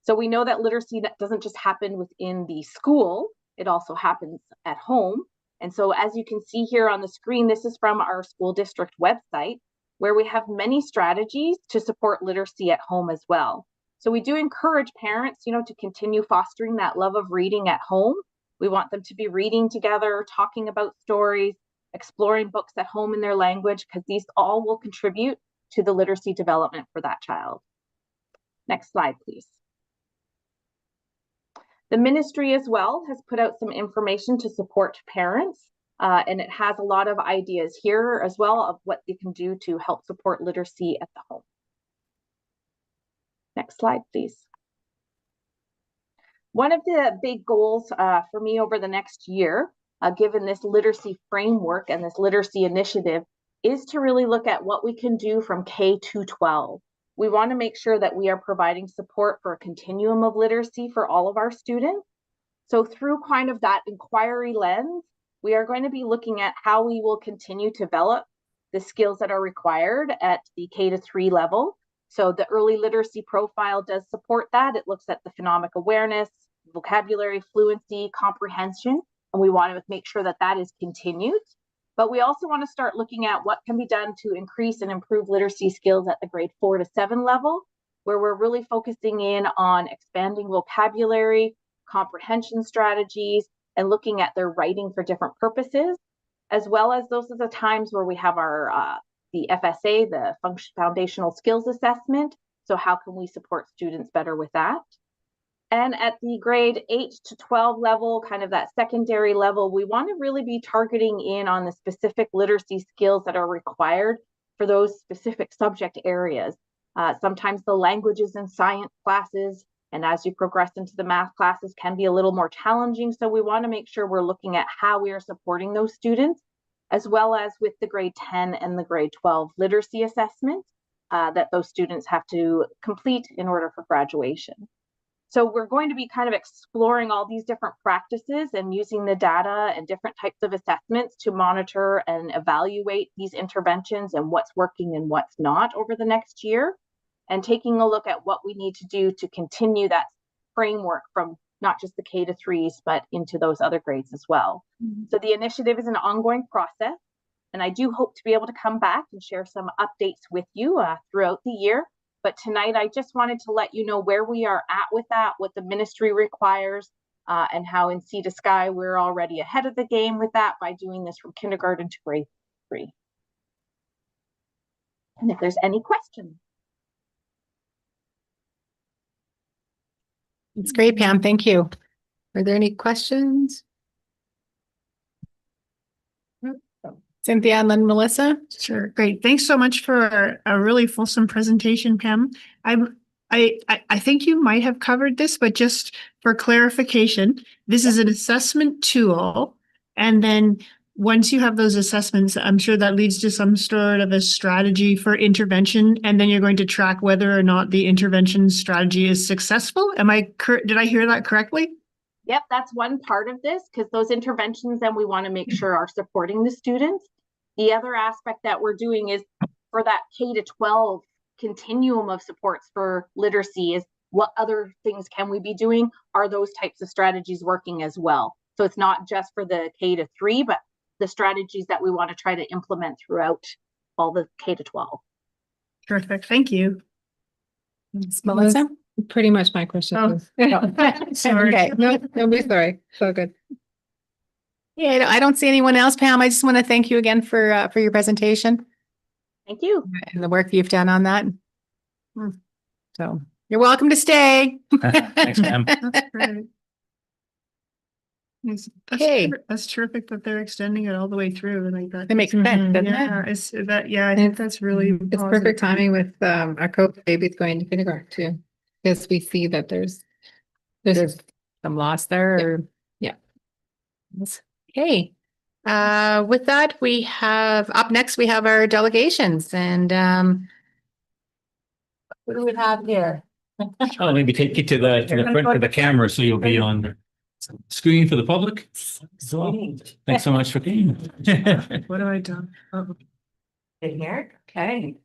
S10: So we know that literacy doesn't just happen within the school, it also happens at home. And so as you can see here on the screen, this is from our school district website, where we have many strategies to support literacy at home as well. So we do encourage parents, to continue fostering that love of reading at home. We want them to be reading together, talking about stories, exploring books at home in their language, because these all will contribute to the literacy development for that child. Next slide, please. The ministry as well has put out some information to support parents, and it has a lot of ideas here as well of what they can do to help support literacy at the home. Next slide, please. One of the big goals for me over the next year, given this literacy framework and this literacy initiative, is to really look at what we can do from K to 12. We want to make sure that we are providing support for a continuum of literacy for all of our students. So through kind of that inquiry lens, we are going to be looking at how we will continue to develop the skills that are required at the K to 3 level. So the early literacy profile does support that. It looks at the phonemic awareness, vocabulary, fluency, comprehension, and we want to make sure that that is continued. But we also want to start looking at what can be done to increase and improve literacy skills at the grade 4 to 7 level, where we're really focusing in on expanding vocabulary, comprehension strategies, and looking at their writing for different purposes, as well as those are the times where we have our the FSA, the Foundational Skills Assessment. So how can we support students better with that? And at the grade 8 to 12 level, kind of that secondary level, we want to really be targeting in on the specific literacy skills that are required for those specific subject areas. Sometimes the languages and science classes, and as you progress into the math classes, can be a little more challenging. So we want to make sure we're looking at how we are supporting those students, as well as with the grade 10 and the grade 12 literacy assessment that those students have to complete in order for graduation. So we're going to be kind of exploring all these different practices and using the data and different types of assessments to monitor and evaluate these interventions and what's working and what's not over the next year, and taking a look at what we need to do to continue that framework from not just the K to 3s, but into those other grades as well. Mm-hmm. So the initiative is an ongoing process, and I do hope to be able to come back and share some updates with you throughout the year. But tonight, I just wanted to let you know where we are at with that, what the ministry requires, and how in Sea to Sky, we're already ahead of the game with that by doing this from kindergarten to grade 3. And if there's any questions.
S1: It's great, Pam. Thank you. Are there any questions? Cynthia and then Melissa?
S2: Sure. Great. Thanks so much for a really fulsome presentation, Pam. I think you might have covered this, but just for clarification, this is an assessment tool. And then once you have those assessments, I'm sure that leads to some sort of a strategy for intervention. And then you're going to track whether or not the intervention strategy is successful. Did I hear that correctly?
S10: Yep, that's one part of this, because those interventions then we want to make sure are supporting the students. The other aspect that we're doing is for that K to 12 continuum of supports for literacy is what other things can we be doing? Are those types of strategies working as well? So it's not just for the K to 3, but the strategies that we want to try to implement throughout all the K to 12.
S2: Terrific. Thank you.
S1: Melissa?
S4: Pretty much my question.
S2: Oh.
S4: Sorry. Okay. No, don't be sorry. So good.
S1: Yeah, I don't see anyone else, Pam. I just want to thank you again for your presentation.
S10: Thank you.
S1: And the work you've done on that. So you're welcome to stay.
S6: Thanks, Pam.
S2: Right. That's terrific that they're extending it all the way through. Like that.
S1: It makes sense, doesn't
S2: it? I think that's really
S4: It's perfect timing with our COVID babies going to kindergarten too, because we see that there's
S1: some loss there. Yeah. Okay. With that, we have up next, we have our delegations, and what do we have here?
S6: Oh, maybe take you to the front of the camera so you'll be on. Screening for the public. Thanks so much for being.
S2: What have I done? Oh.
S11: In here, okay.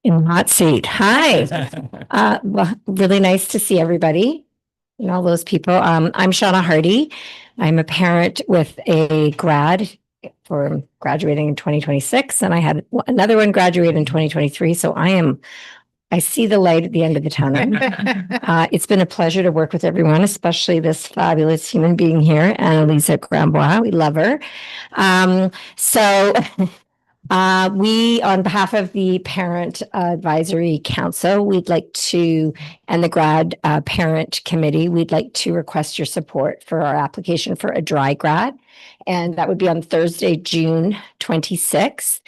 S11: In hot seat. Hi. Well, really nice to see everybody and all those people. I'm Shauna Hardy. I'm a parent with a grad for graduating in 2026, and I had another one graduate in 2023. So I see the light at the end of the tunnel. It's been a pleasure to work with everyone, especially this fabulous human being here, Annalisa Grambois. We love her. We, on behalf of the Parent Advisory Council, we'd like to, and the Grad Parent Committee, we'd like to request your support for our application for a dry grad. And that would be on Thursday, June 26th.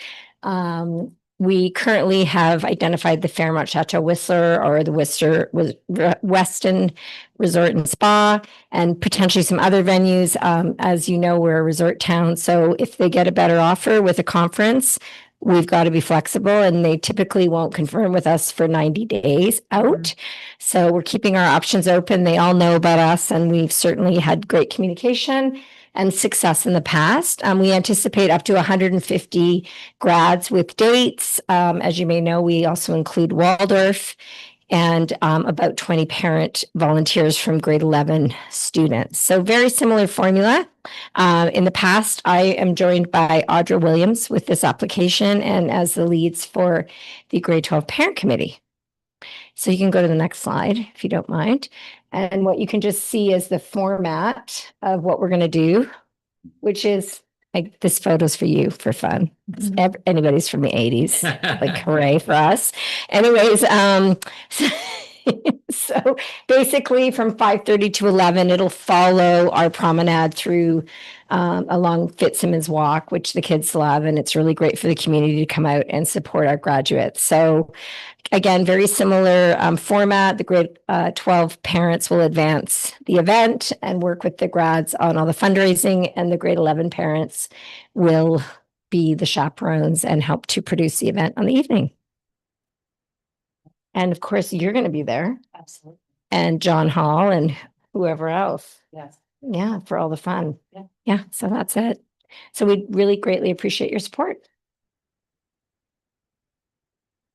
S11: We currently have identified the Fairmont Chateau Whistler or the Weston Resort and Spa, and potentially some other venues. As you know, we're a resort town. So if they get a better offer with a conference, we've got to be flexible, and they typically won't confirm with us for 90 days out. So we're keeping our options open. They all know about us, and we've certainly had great communication and success in the past. We anticipate up to 150 grads with dates. As you may know, we also include Waldorf, and about 20 parent volunteers from grade 11 students. So very similar formula. In the past, I am joined by Audra Williams with this application and as the leads for the grade 12 parent committee. So you can go to the next slide if you don't mind. And what you can just see is the format of what we're going to do, which is like this photo's for you for fun. Anybody's from the 80s, like hooray for us. Anyways, so basically from 5:30 to 11, it'll follow our promenade through along Fitzsimmons Walk, which the kids love, and it's really great for the community to come out and support our graduates. So again, very similar format. The grade 12 parents will advance the event and work with the grads on all the fundraising, and the grade 11 parents will be the chaperones and help to produce the event on the evening. And of course, you're going to be there. Absolutely. And John Hall and whoever else. Yes. Yeah, for all the fun.
S9: Yeah.
S11: Yeah, so that's it. So we really greatly appreciate your support.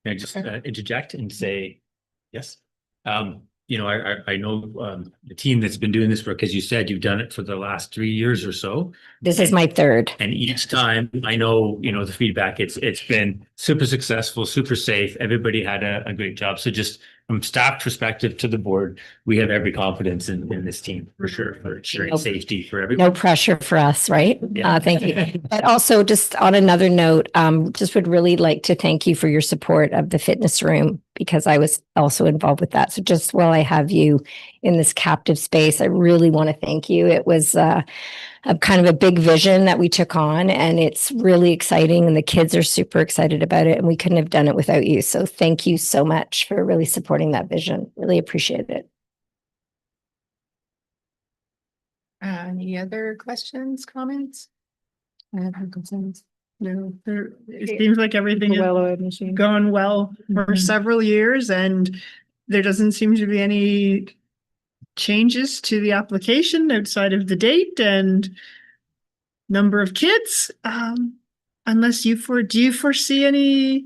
S6: Can I just interject and say, yes? You know, I know the team that's been doing this work, as you said, you've done it for the last 3 years or so.
S11: This is my third.
S6: And each time, I know, you know, the feedback, it's been super successful, super safe. Everybody had a great job. So just from staff perspective to the board, we have every confidence in this team for sure, for ensuring
S11: Nope.
S6: safety for everyone.
S11: No pressure for us, right?
S6: Yeah.
S11: Thank you. But also just on another note, just would really like to thank you for your support of the fitness room, because I was also involved with that. So just while I have you in this captive space, I really want to thank you. It was a kind of a big vision that we took on, and it's really exciting, and the kids are super excited about it, and we couldn't have done it without you. So thank you so much for really supporting that vision. Really appreciate it.
S2: Any other questions, comments?
S4: I have no concerns.
S2: No, it seems like everything is
S4: Well-oiled machine.
S2: going well for several years, and there doesn't seem to be any changes to the application outside of the date and number of kids. Unless do you foresee any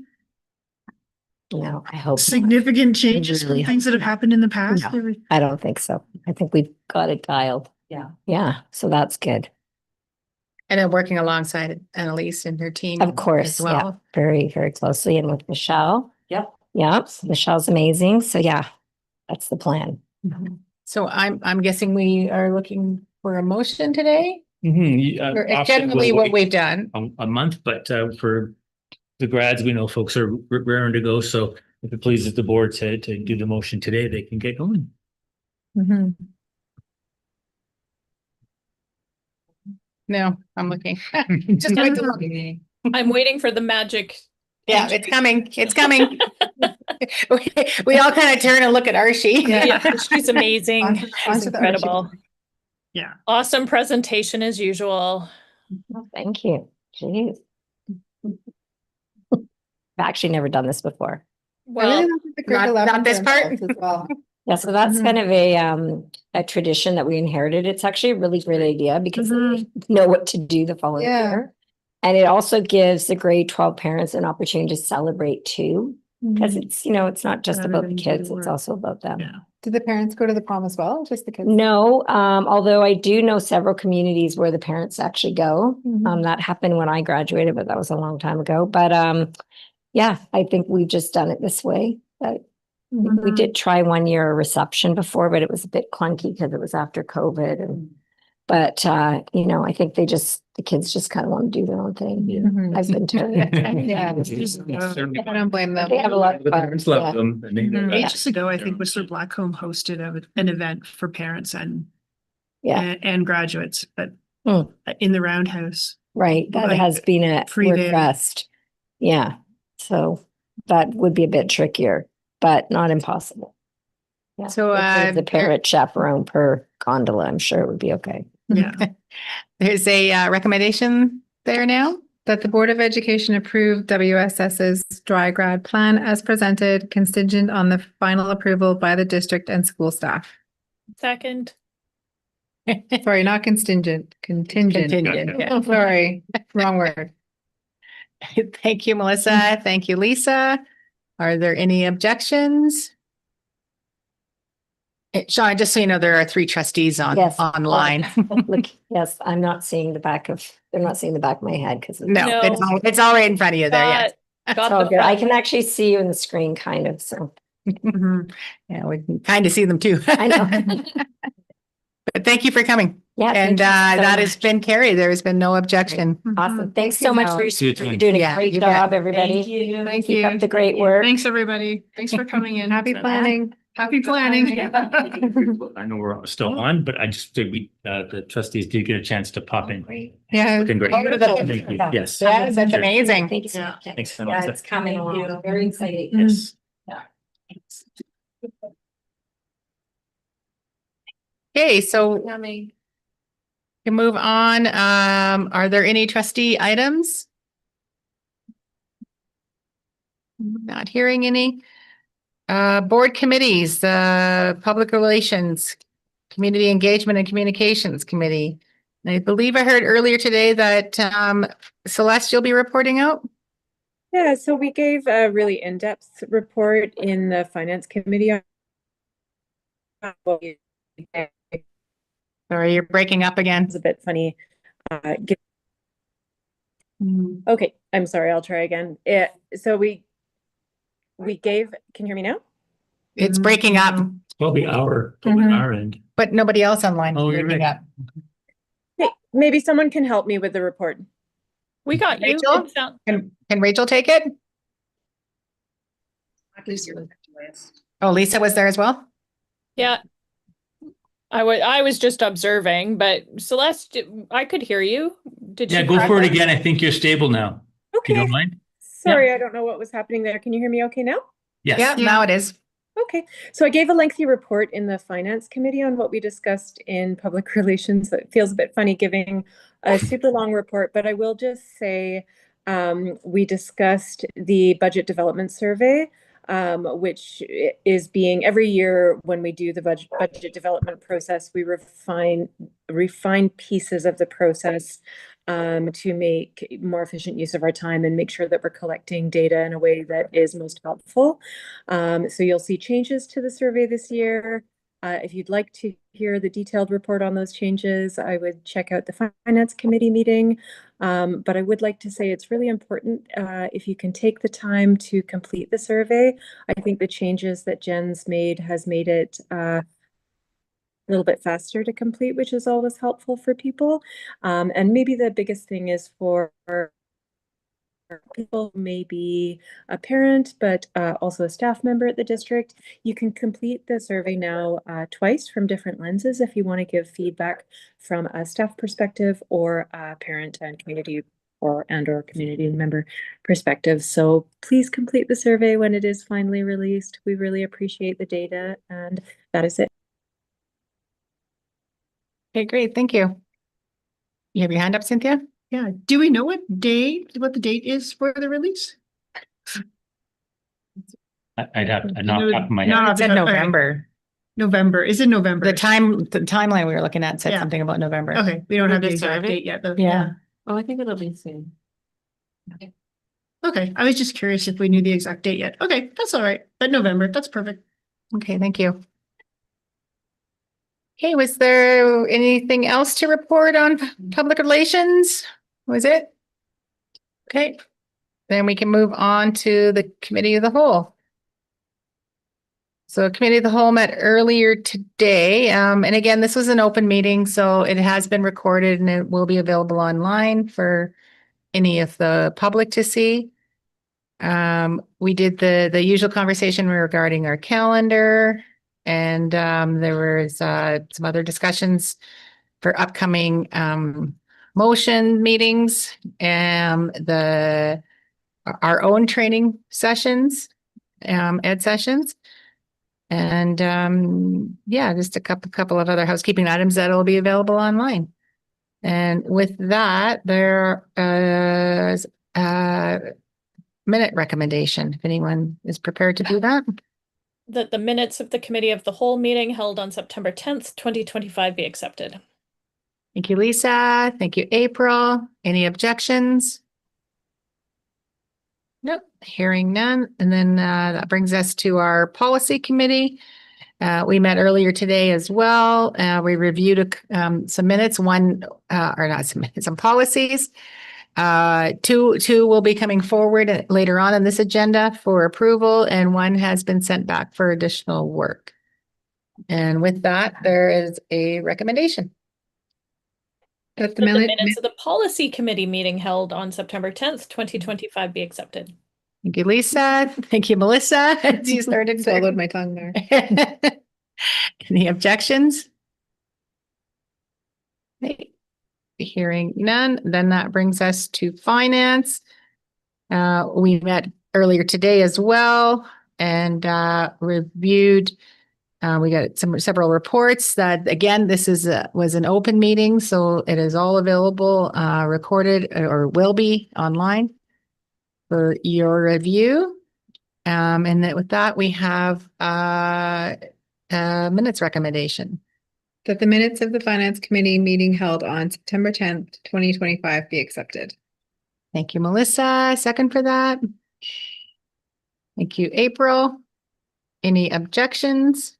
S11: No, I hope not.
S2: significant changes
S11: really
S2: from things that have happened in the past?
S11: No. I don't think so. I think we've got it dialed.
S9: Yeah.
S11: Yeah, so that's good.
S1: And then working alongside Annalise and her team.
S11: Of course,
S1: as well.
S11: yeah, very, very closely, and with Michelle.
S9: Yep.
S11: Yep, Michelle's amazing. So yeah, that's the plan.
S1: So I'm guessing we are looking for a motion today. Or
S6: Often
S1: generally
S6: we'll
S1: what
S6: wait
S1: we've done.
S6: a month, but for the grads, we know folks are raring to go. So if it pleases the board to do the motion today, they can get going.
S1: No, I'm looking. Just wait to look.
S3: I'm waiting for the magic.
S1: Yeah, it's coming. It's coming. We all kind of turn and look at Archie.
S3: Yeah, she's amazing.
S2: Onto
S3: She's
S2: the Archie.
S3: incredible.
S2: Yeah.
S3: Awesome presentation as usual.
S11: Oh, thank you. Jeez. I've actually never done this before.
S3: Well,
S1: Not this part?
S4: As well.
S11: Yeah, so that's kind of a tradition that we inherited. It's actually a really great idea because they know what to do the following
S2: Yeah.
S11: year. And it also gives the grade 12 parents an opportunity to celebrate too. Because it's, it's not just
S2: Rather
S11: about the
S2: than do
S11: kids,
S2: the
S11: it's
S2: work.
S11: also about them.
S2: Yeah.
S4: Did the parents go to the prom as well? Just the kids?
S11: No, although I do know several communities where the parents actually go.
S4: Mhm.
S11: That happened when I graduated, but that was a long time ago. But yeah, I think we've just done it this way. But we did try one year a reception before, but it was a bit clunky because it was after COVID. But I think the kids just kind of want to do their own thing.
S4: Mhm.
S11: I've been told.
S4: Yeah. I don't blame them.
S11: They have a lot of
S6: The
S11: fun.
S6: parents love
S11: Yeah.
S6: them. And they go
S2: Mhm.
S6: back.
S2: Ages ago, I think Whistler Blackcomb hosted an event for parents and
S11: Yeah.
S2: and graduates, but
S11: Mm.
S2: in the Roundhouse.
S11: Right, that
S2: Like,
S11: has been a
S2: pre-day.
S11: request. Yeah, so that would be a bit trickier, but not impossible. Yeah.
S1: So,
S11: If the parent chaperone per gondola, I'm sure it would be okay.
S2: Yeah.
S1: There's a recommendation there now.
S4: That the Board of Education approve WSS's dry grad plan as presented, contingent on the final approval by the district and school staff.
S3: Second.
S4: Sorry, not contingent, contingent.
S1: Contingent, yeah.
S4: Sorry, wrong word.
S1: Thank you, Melissa. Thank you, Lisa. Are there any objections? Sean, just so you know, there are 3 trustees
S11: Yes.
S1: online.
S11: Look, yes, they're not seeing the back of my head because
S1: No,
S3: No.
S1: it's all right in front of you there, yes.
S3: Got
S11: it's all
S3: the
S11: good. I
S3: front.
S11: can actually see you in the screen kind of, so.
S1: Yeah, we can kind of see them too.
S11: I know.
S1: But thank you for coming.
S11: Yeah.
S1: And
S11: thank you so
S1: that has
S11: much.
S1: been carried. There has been no objection.
S11: Awesome. Thanks so much for
S6: you, Jen.
S11: you're doing a
S1: Yeah,
S11: great
S1: you bet.
S11: job, everybody.
S2: Thank
S11: Keep
S2: you.
S11: up the great work.
S2: Thanks, everybody. Thanks for coming in.
S4: Happy planning.
S2: Happy planning.
S6: I know we're still on, but I just did the trustees did get a chance to pop in.
S4: Yeah.
S6: Looking great.
S11: Wonderful.
S6: Thank you. Yes.
S1: Yes, that's
S6: Sure.
S1: amazing.
S11: Thank you so
S2: Yeah.
S11: much.
S6: Thanks so
S11: Yeah,
S6: much.
S11: it's coming along. Very exciting.
S6: Yes.
S1: Okay, so we can move on. Are there any trustee items? Not hearing any. Board committees, Public Relations, Community Engagement and Communications Committee. And I believe I heard earlier today that Celeste, you'll be reporting out?
S12: Yeah, so we gave a really in-depth report in the Finance Committee.
S1: Sorry, you're breaking up again.
S12: It's a bit funny. Okay, I'm sorry, I'll try again. So we gave, can you hear me now?
S1: It's breaking up,
S6: It's probably our end.
S1: but nobody else online is
S6: Oh, you're
S1: breaking
S6: right.
S1: up.
S12: Hey, maybe someone can help me with the report.
S3: We got you.
S1: Rachel?
S3: It sound-
S1: Can Rachel take it? Oh, Lisa was there as well?
S3: Yeah. I was just observing, but Celeste, I could hear you. Did
S6: Yeah,
S3: you
S6: go for it
S3: correct?
S6: again. I think you're stable now. If you
S12: Okay,
S6: don't mind.
S12: sorry, I don't know what was happening there. Can you hear me okay now?
S6: Yes.
S1: Yeah, now it is.
S12: Okay, so I gave a lengthy report in the Finance Committee on what we discussed in public relations. It feels a bit funny giving a super long report, but I will just say we discussed the budget development survey, which is being every year when we do the budget development process, we refine pieces of the process to make more efficient use of our time and make sure that we're collecting data in a way that is most helpful. So you'll see changes to the survey this year. If you'd like to hear the detailed report on those changes, I would check out the Finance Committee meeting. But I would like to say it's really important if you can take the time to complete the survey. I think the changes that Jen's made has made it a little bit faster to complete, which is always helpful for people. And maybe the biggest thing is for people who may be a parent, but also a staff member at the district. You can complete the survey now twice from different lenses if you want to give feedback from a staff perspective or a parent and community or community member perspective. So please complete the survey when it is finally released. We really appreciate the data, and that is it.
S1: Okay, great. Thank you. You have your hand up, Cynthia?
S2: Yeah, do we know what the date is for the release?
S6: I'd have to
S2: No,
S6: knock off my
S2: no,
S6: head.
S1: It's in
S2: okay.
S1: November.
S2: November, is in November.
S1: The timeline we were looking at said
S2: Yeah.
S1: something about November.
S2: Okay, we don't have the
S7: We'll
S2: exact
S7: decide it.
S2: date yet, though.
S1: Yeah.
S7: Oh, I think it'll be soon.
S2: Okay, I was just curious if we knew the exact date yet. Okay, that's all right. But November, that's perfect.
S1: Okay, thank you. Okay, was there anything else to report on public relations? Was it? Okay, then we can move on to the committee of the whole. So committee of the whole met earlier today. And again, this was an open meeting, so it has been recorded and it will be available online for any of the public to see. We did the usual conversation regarding our calendar, and there was some other discussions for upcoming motion meetings and our own training sessions, ed sessions. And yeah, just a couple of other housekeeping items that will be available online. And with that, there is a minute recommendation, if anyone is prepared to do that.
S3: That the minutes of the committee of the whole meeting held on September 10th, 2025 be accepted.
S1: Thank you, Lisa. Thank you, April. Any objections? Nope, hearing none. And then that brings us to our policy committee. We met earlier today as well. We reviewed some minutes, some policies. Two will be coming forward later on in this agenda for approval, and one has been sent back for additional work. And with that, there is a recommendation.
S4: That
S3: The minutes of the policy committee meeting held on September 10th, 2025 be accepted.
S1: Thank you, Lisa. Thank you, Melissa. As you started
S4: swallowed my tongue there.
S1: Any objections? Okay. Hearing none, then that brings us to finance. We met earlier today as well and reviewed. We got several reports that, again, this was an open meeting, so it is all available, recorded, or will be online for your review. And that with that, we have a minutes recommendation.
S4: That the minutes of the finance committee meeting held on September 10th, 2025 be accepted.
S1: Thank you, Melissa. Second for that. Thank you, April. Any objections?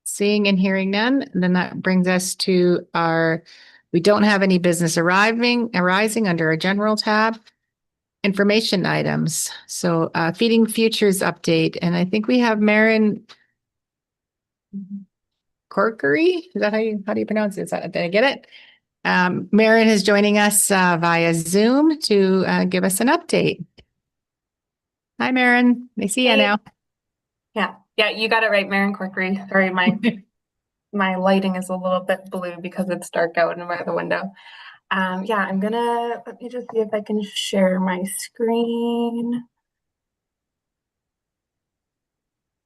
S1: Seeing and hearing none, then that brings us to we don't have any business arising under our general tab. Information items. So Feeding Futures update. And I think we have Marin Corkery. Is that how do you pronounce it? Did I get it? Marin is joining us via Zoom to give us an update. Hi, Marin. I see you now.
S13: Yeah, you got it right, Marin Corkery. Sorry, my lighting is a little bit blue because it's dark out and by the window. Yeah, let me just see if I can share my screen.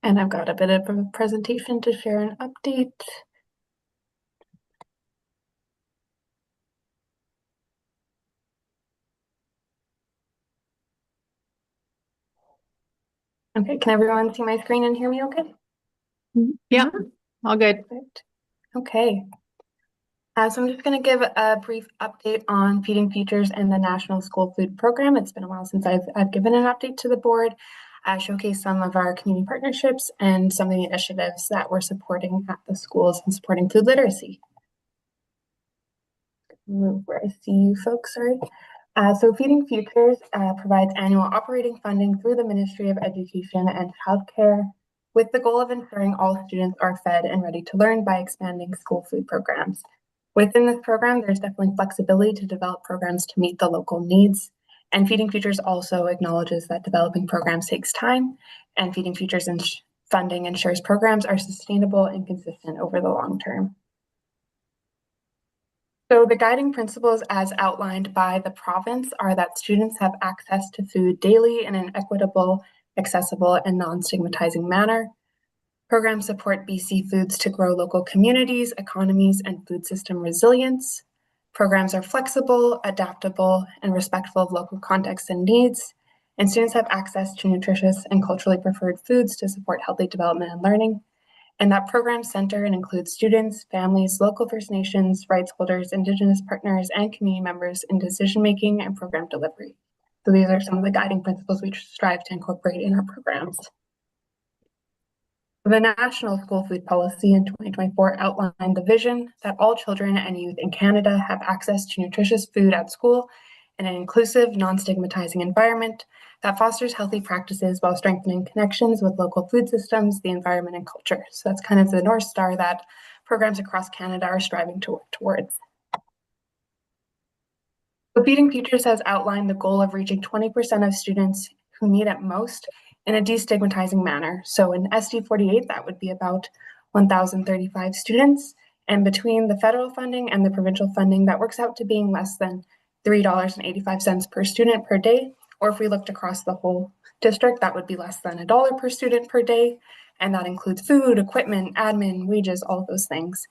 S13: And I've got a bit of a presentation to share an update. Okay, can everyone see my screen and hear me okay?
S1: Yeah, all good.
S13: Perfect. Okay. So I'm just going to give a brief update on Feeding Futures and the National School Food Program. It's been a while since I've given an update to the board, showcase some of our community partnerships and some of the initiatives that we're supporting at the schools and supporting food literacy. Move where I see you folks, sorry. So Feeding Futures provides annual operating funding through the Ministry of Education and Healthcare with the goal of ensuring all students are fed and ready to learn by expanding school food programs. Within this program, there's definitely flexibility to develop programs to meet the local needs. And Feeding Futures also acknowledges that developing programs takes time, and Feeding Futures funding ensures programs are sustainable and consistent over the long term. So the guiding principles as outlined by the province are that students have access to food daily in an equitable, accessible, and non-stigmatizing manner. Programs support BC Foods to grow local communities, economies, and food system resilience. Programs are flexible, adaptable, and respectful of local contexts and needs. and students have access to nutritious and culturally preferred foods to support healthy development and learning. And that program center and includes students, families, local First Nations, rights holders, Indigenous partners, and community members in decision-making and program delivery. So these are some of the guiding principles we strive to incorporate in our programs. The National School Food Policy in 2024 outlined the vision that all children and youth in Canada have access to nutritious food at school in an inclusive, non-stigmatizing environment that fosters healthy practices while strengthening connections with local food systems, the environment, and culture. So that's kind of the North Star that programs across Canada are striving to work towards. So Feeding Futures has outlined the goal of reaching 20% of students who need it most in a destigmatizing manner. So in SD48, that would be about 1,035 students. And between the federal funding and the provincial funding, that works out to being less than $3.85 per student per day. Or if we looked across the whole district, that would be less than $1 per student per day. And that includes food, equipment, admin, wages, all of those things.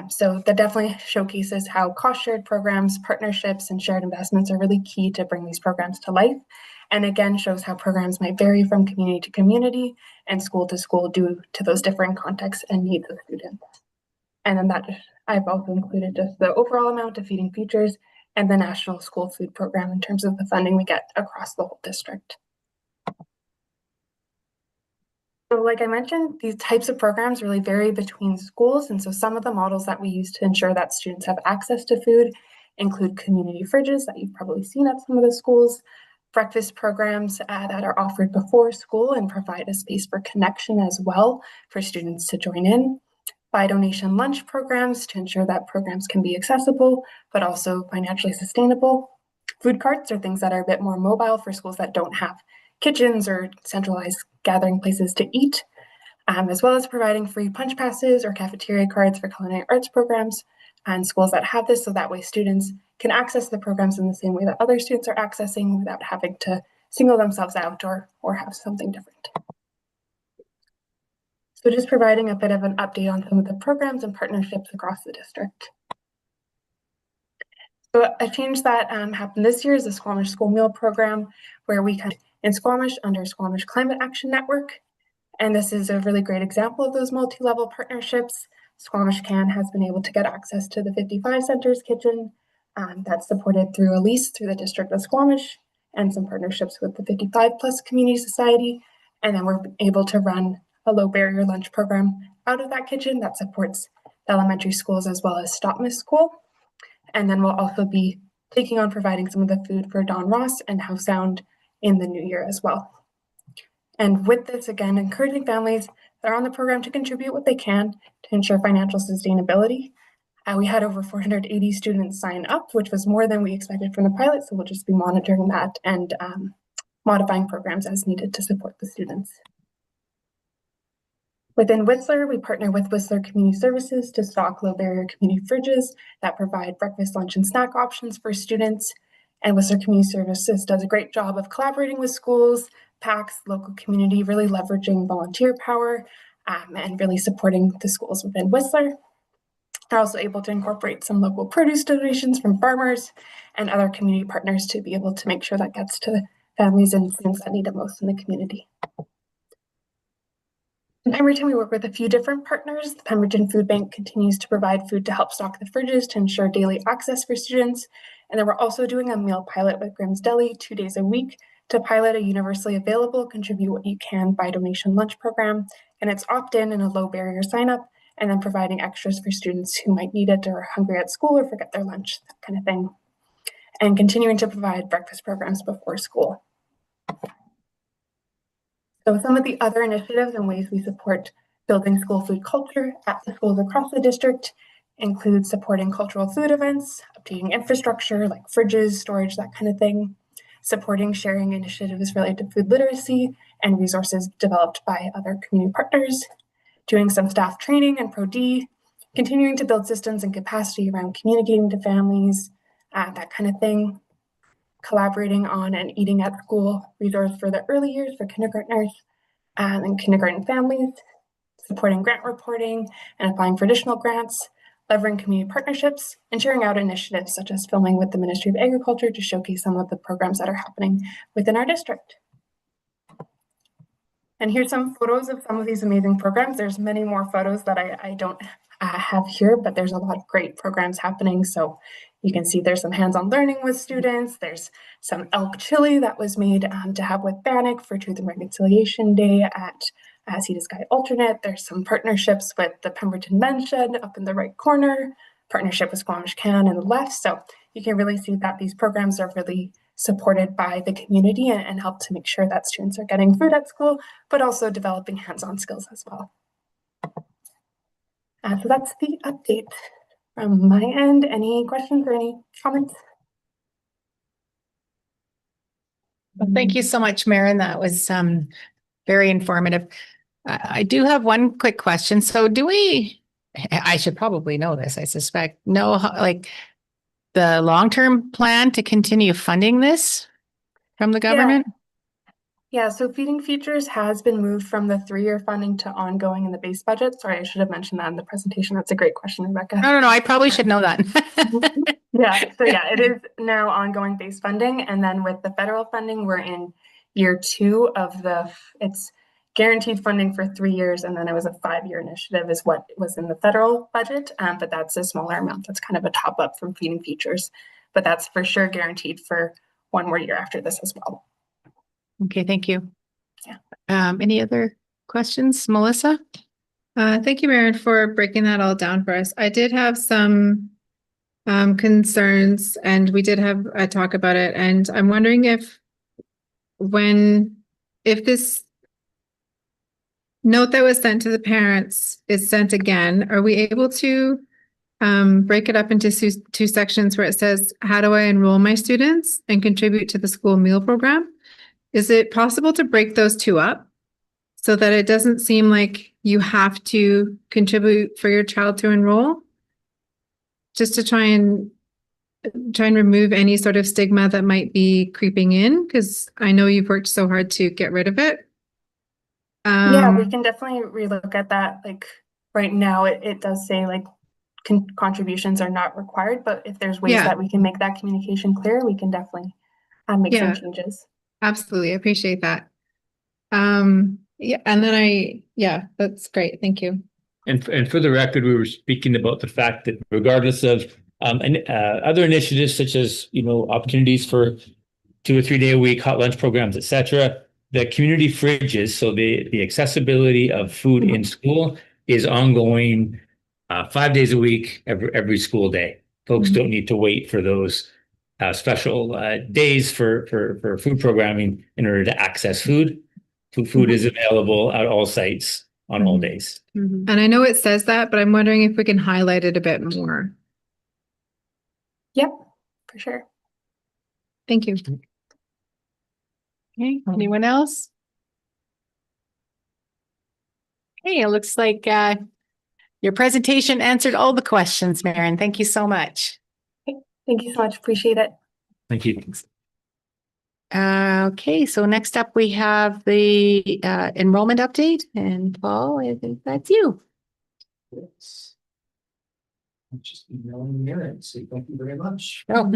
S13: So that definitely showcases how cost-shared programs, partnerships, and shared investments are really key to bring these programs to life. And again, shows how programs might vary from community to community and school to school due to those different contexts and needs of students. And then that I've also included just the overall amount of Feeding Futures and the National School Food Program in terms of the funding we get across the whole district. So like I mentioned, these types of programs really vary between schools. And so some of the models that we use to ensure that students have access to food include community fridges that you've probably seen at some of the schools, breakfast programs that are offered before school and provide a space for connection as well for students to join in, by donation lunch programs to ensure that programs can be accessible, but also financially sustainable. Food carts are things that are a bit more mobile for schools that don't have kitchens or centralized gathering places to eat, as well as providing free punch passes or cafeteria cards for culinary arts programs and schools that have this, so that way students can access the programs in the same way that other students are accessing without having to single themselves out or have something different. So just providing a bit of an update on some of the programs and partnerships across the district. So a change that happened this year is the Squamish School Meal Program, where we can in Squamish under Squamish Climate Action Network. And this is a really great example of those multi-level partnerships. Squamish Can has been able to get access to the 55 Centers kitchen that's supported through a lease through the District of Squamish and some partnerships with the 55 Plus Community Society. And then we're able to run a low barrier lunch program out of that kitchen that supports the elementary schools as well as Stop Miss School. And then we'll also be taking on providing some of the food for Don Ross and House Sound in the new year as well. And with this, again, encouraging families that are on the program to contribute what they can to ensure financial sustainability. We had over 480 students sign up, which was more than we expected from the pilot. So we'll just be monitoring that and modifying programs as needed to support the students. Within Whistler, we partner with Whistler Community Services to stock low barrier community fridges that provide breakfast, lunch, and snack options for students. And Whistler Community Services does a great job of collaborating with schools, PACs, local community, really leveraging volunteer power and really supporting the schools within Whistler. They're also able to incorporate some local produce donations from farmers and other community partners to be able to make sure that gets to families and students that need it most in the community. In Pemberton, we work with a few different partners. The Pemberton Food Bank continues to provide food to help stock the fridges to ensure daily access for students. And then we're also doing a meal pilot with Grimm's Deli 2 days a week to pilot a universally available contribute what you can by donation lunch program. And it's opt-in and a low barrier sign up, and then providing extras for students who might need it or are hungry at school or forget their lunch, that kind of thing. And continuing to provide breakfast programs before school. So some of the other initiatives and ways we support building school food culture at the schools across the district include supporting cultural food events, updating infrastructure like fridges, storage, that kind of thing, supporting sharing initiatives related to food literacy and resources developed by other community partners, doing some staff training and Pro-D, continuing to build systems and capacity around communicating to families, that kind of thing, collaborating on an eating at school resource for the early years for kindergartners and kindergarten families, supporting grant reporting and applying for additional grants, leveraging community partnerships, and sharing out initiatives such as filming with the Ministry of Agriculture to showcase some of the programs that are happening within our district. And here's some photos of some of these amazing programs. There's many more photos that I don't have here, but there's a lot of great programs happening. So you can see there's some hands-on learning with students. There's some elk chili that was made to have with Bannock for Truth and Reconciliation Day at Sea to Sky Alternate. There's some partnerships with the Pemberton Men's Shed up in the right corner, partnership with Squamish Can in the left. So you can really see that these programs are really supported by the community and help to make sure that students are getting food at school, but also developing hands-on skills as well. So that's the update from my end. Any questions or any comments?
S1: Well, thank you so much, Maren. That was very informative. I do have one quick question. So do we, I should probably know this, I suspect, know how, like the long-term plan to continue funding this from the government?
S13: Yeah, so Feeding Futures has been moved from the 3-year funding to ongoing in the base budget. Sorry, I should have mentioned that in the presentation. That's a great question, Rebecca.
S1: No, I probably should know that.
S13: Yeah, it is now ongoing base funding. And then with the federal funding, we're in year 2 of it's guaranteed funding for 3 years. And then it was a 5-year initiative is what was in the federal budget. But that's a smaller amount. That's kind of a top up from Feeding Futures. But that's for sure guaranteed for 1 more year after this as well.
S1: Okay, thank you.
S13: Yeah.
S1: Any other questions, Melissa?
S4: Thank you, Maren, for breaking that all down for us. I did have some concerns, and we did have a talk about it. And I'm wondering if this note that was sent to the parents is sent again, are we able to break it up into 2 sections where it says, how do I enroll my students and contribute to the school meal program? Is it possible to break those 2 up so that it doesn't seem like you have to contribute for your child to enroll? Just to try and remove any sort of stigma that might be creeping in, because I know you've worked so hard to get rid of it.
S13: Yeah, we can definitely relook at that. Like right now, it does say like contributions are not required, but if there's ways that we can make that communication clear, we can definitely make some changes.
S4: Absolutely. I appreciate that. And then that's great. Thank you.
S6: And for the record, we were speaking about the fact that regardless of other initiatives such as, opportunities for 2 or 3 day a week hot lunch programs, etc., the community fridges, so the accessibility of food in school is ongoing 5 days a week, every school day. Folks don't need to wait for those special days for food programming in order to access food. Food is available at all sites on all days.
S4: And I know it says that, but I'm wondering if we can highlight it a bit more.
S13: Yep, for sure.
S4: Thank you.
S1: Okay, anyone else? Okay, it looks like your presentation answered all the questions, Maren. Thank you so much.
S13: Thank you so much. Appreciate it.
S6: Thank you.
S1: Okay, so next up we have the enrollment update, and Paul, I think that's you.
S14: Yes. I'm just emailing Maren, say thank you very much.
S1: Oh.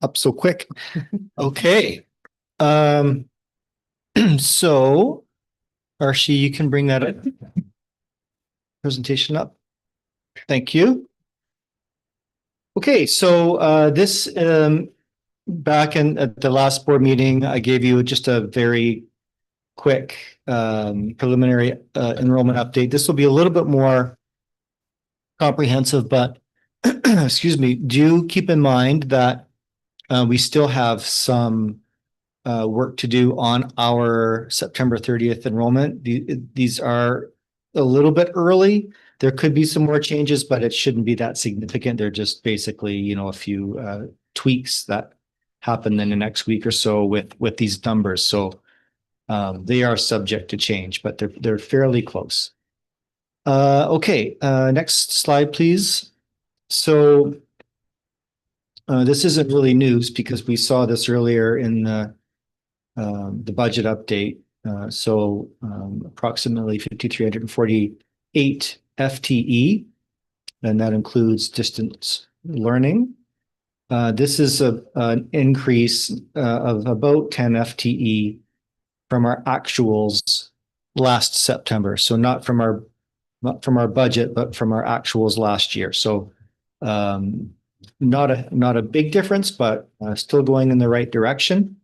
S14: Up so quick. Okay. So Archie, you can bring that up. Presentation up. Thank you. Okay, so this back at the last board meeting, I gave you just a very quick preliminary enrollment update. This will be a little bit more comprehensive, but excuse me, do keep in mind that we still have some work to do on our September 30th enrollment. These are a little bit early. There could be some more changes, but it shouldn't be that significant. They're just basically, a few tweaks that happen in the next week or so with these numbers. So they are subject to change, but they're fairly close. Okay, next slide, please. So this isn't really news because we saw this earlier in the budget update. Approximately 5,348 FTE, and that includes distance learning. This is an increase of about 10 FTE from our actuals last September. So not from our budget, but from our actuals last year. So not a big difference, but still going in the right direction.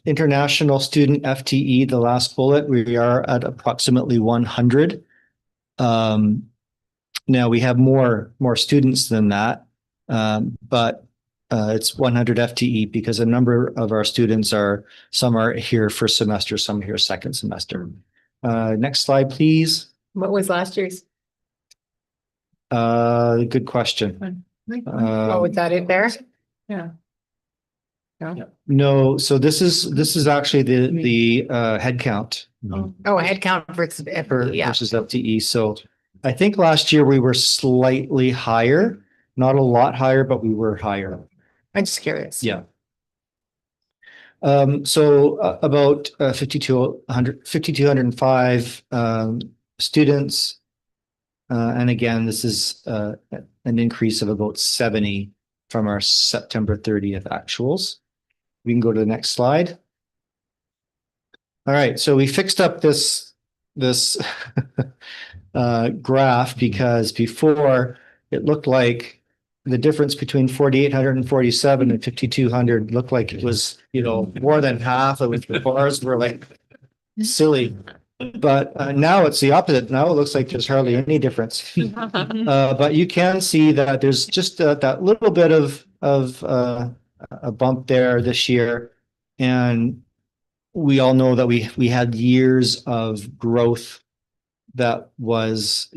S14: International student FTE, the last bullet, we are at approximately 100. Now we have more students than that, but it's 100 FTE because a number of our students some are here first semester, some are here second semester. Next slide, please.
S1: What was last year's?
S14: Good question.
S1: Oh, is that it there?
S3: Yeah.
S14: No, so this is actually the head count.
S1: Oh, a head count versus, yeah.
S14: Versus FTE. So I think last year we were slightly higher, not a lot higher, but we were higher.
S1: I'm just curious.
S14: Yeah. So about 5,205 students. And again, this is an increase of about 70 from our September 30th actuals. We can go to the next slide. All right, so we fixed up this graph because before it looked like the difference between 4,847 and 5,200 looked like it was, more than half of it. The bars were like silly. But now it's the opposite. Now it looks like there's hardly any difference. But you can see that there's just that little bit of a bump there this year. And we all know that we had years of growth that was,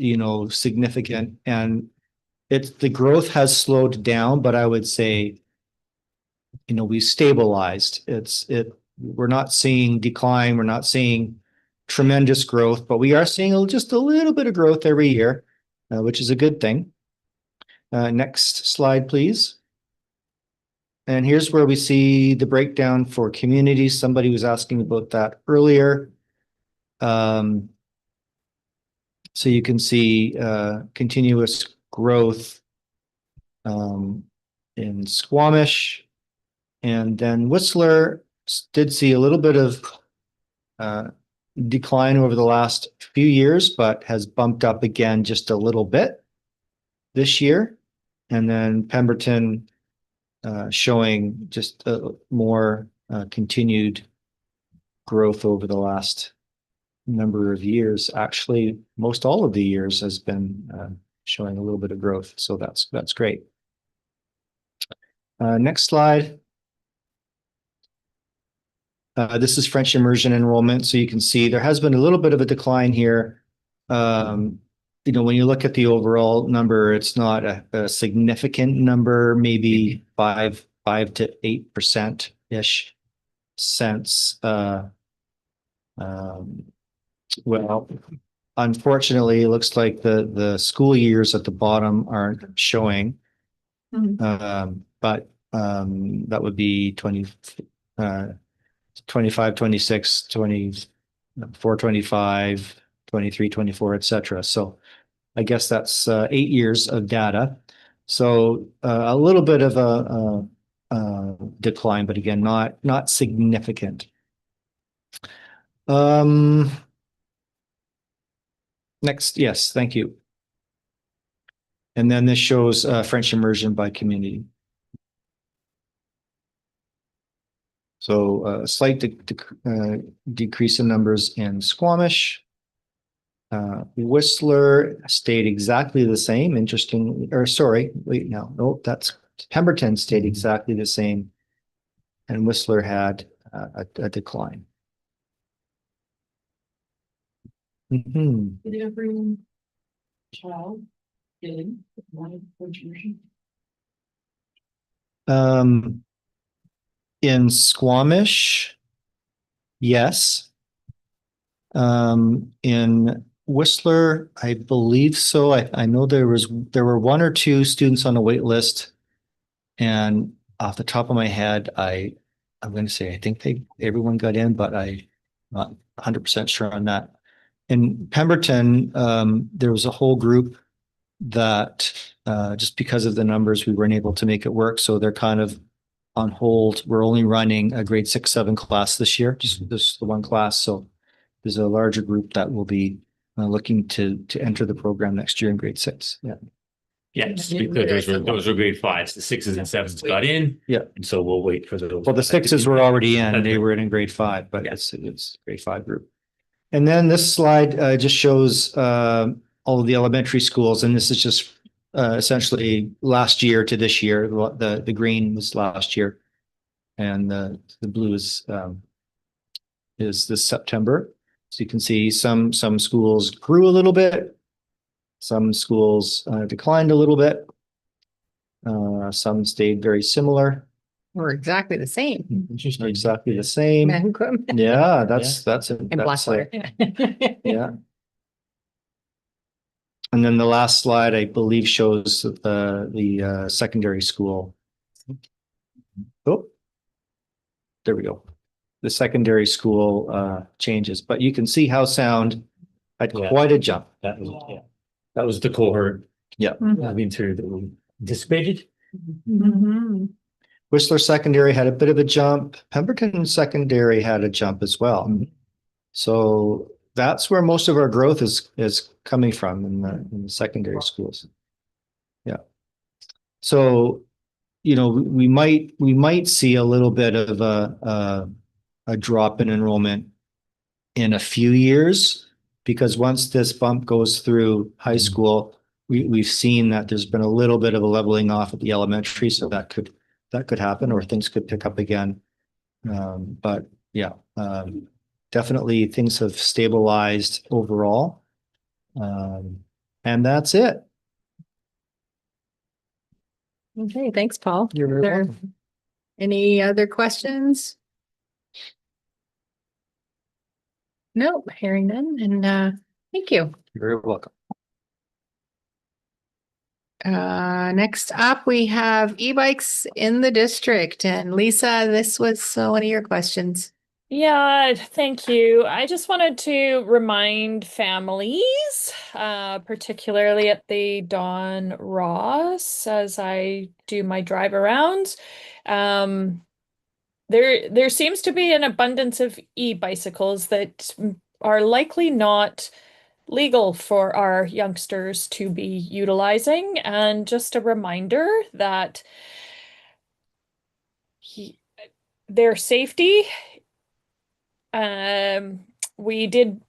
S14: significant. And the growth has slowed down, but I would say, we stabilized. We're not seeing decline. We're not seeing tremendous growth, but we are seeing just a little bit of growth every year, which is a good thing. Next slide, please. And here's where we see the breakdown for communities. Somebody was asking about that earlier. So you can see continuous growth in Squamish, and then Whistler did see a little bit of decline over the last few years, but has bumped up again just a little bit this year. And then Pemberton showing just more continued growth over the last number of years. Actually, most all of the years has been showing a little bit of growth. So that's great. Next slide. This is French immersion enrollment. So you can see there has been a little bit of a decline here. When you look at the overall number, it's not a significant number, maybe 5 to 8% ish since. Well, unfortunately, it looks like the school years at the bottom aren't showing. But that would be 25, 26, 24, 25, 23, 24, etc. So I guess that's 8 years of data. So a little bit of a decline, but again, not significant. Next, yes, thank you. And then this shows French immersion by community. So a slight decrease in numbers in Squamish. Whistler stayed exactly the same. Interesting, or sorry, wait, no, that's Pemberton stayed exactly the same, and Whistler had a decline.
S5: Did every child get one contribution?
S14: In Squamish, yes. In Whistler, I believe so. I know there were 1 or 2 students on a wait list, and off the top of my head, I'm going to say I think everyone got in, but I'm not 100% sure on that. In Pemberton, there was a whole group that just because of the numbers, we weren't able to make it work. So they're kind of on hold. We're only running a grade 6, 7 class this year, just this the one class. So there's a larger group that will be looking to enter the program next year in grade 6. Yeah.
S6: Yeah, just to be clear, those were grade 5s. The 6s and 7s got in.
S14: Yeah.
S6: And so we'll wait for those.
S14: Well, the 6s were already in, they were in grade 5, but it's grade 5 group. And then this slide just shows all of the elementary schools, and this is just essentially last year to this year. The green was last year, and the blue is this September. So you can see some schools grew a little bit. Some schools declined a little bit. Some stayed very similar.
S1: Or exactly the same.
S14: Exactly the same. Yeah, that's
S1: And Blackwater.
S14: yeah. And then the last slide, I believe, shows the secondary school. Oh, there we go. The secondary school changes, but you can see how sound had quite a jump.
S6: That was the cohort.
S14: Yeah.
S6: Moving through that we anticipated.
S14: Whistler Secondary had a bit of a jump. Pemberton Secondary had a jump as well. So that's where most of our growth is coming from in the secondary schools. Yeah. So, you know, we might see a little bit of a drop in enrollment in a few years, because once this bump goes through high school, we've seen that there's been a little bit of a leveling off at the elementary, so that could happen, or things could pick up again. But yeah, definitely things have stabilized overall. And that's it.
S1: Okay, thanks, Paul.
S14: You're very
S1: There-
S14: welcome.
S1: Any other questions? No, hearing none, and thank you.
S14: You're very welcome.
S1: Next up, we have e-bikes in the district, and Lisa, this was one of your questions.
S3: Yeah, thank you. I just wanted to remind families, particularly at the Don Ross, as I do my drive around. There seems to be an abundance of e-bicycles that are likely not legal for our youngsters to be utilizing. And just a reminder that their safety, we did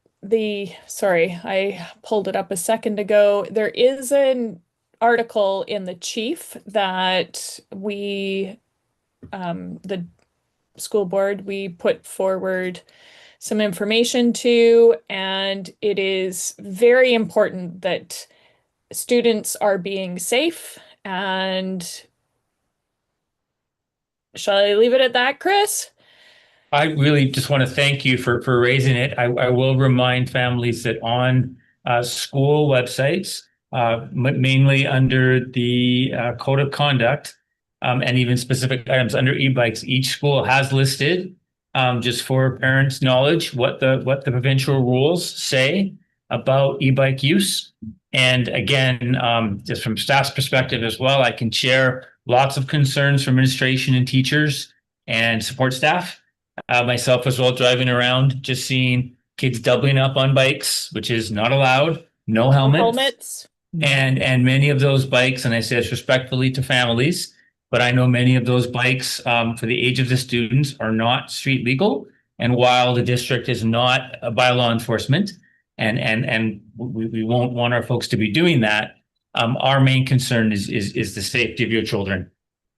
S3: sorry, I pulled it up a second ago. There is an article in the Chief that we, the school board, we put forward some information to, and it is very important that students are being safe. And shall I leave it at that, Chris?
S6: I really just want to thank you for raising it. I will remind families that on school websites, mainly under the code of conduct, and even specific items under e-bikes, each school has listed, just for parents' knowledge, what the provincial rules say about e-bike use. And again, just from staff's perspective as well, I can share lots of concerns from administration and teachers and support staff. Myself as well, driving around, just seeing kids doubling up on bikes, which is not allowed, no helmets. And many of those bikes, and I say this respectfully to families, but I know many of those bikes for the age of the students are not street legal. And while the district is not by law enforcement, and we won't want our folks to be doing that, our main concern is the safety of your children,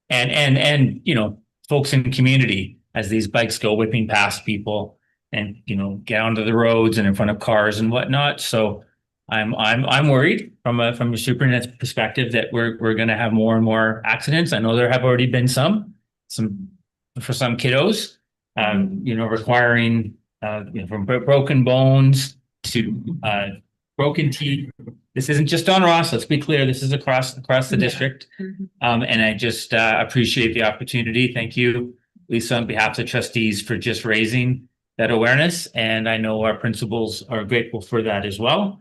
S6: and you know, folks in the community, as these bikes go whipping past people and, you know, get onto the roads and in front of cars and whatnot. So I'm worried from a superintendent's perspective that we're going to have more and more accidents. I know there have already been some for some kiddos, you know, requiring you know, from broken bones to broken teeth. This isn't just on Ross. Let's be clear. This is across the district. And I just appreciate the opportunity. Thank you, Lisa, on behalf of the trustees, for just raising that awareness. And I know our principals are grateful for that as well.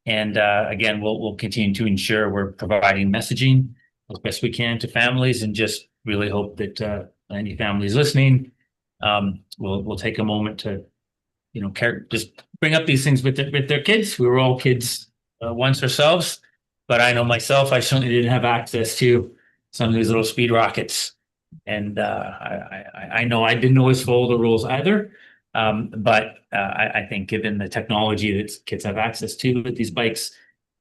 S6: And again, we'll continue to ensure we're providing messaging as best we can to families, and just really hope that any families listening, we'll take a moment to, just bring up these things with their kids. We were all kids once ourselves, but I know myself, I certainly didn't have access to some of these little speed rockets. And I know I didn't always follow the rules either. But I think given the technology that kids have access to with these bikes,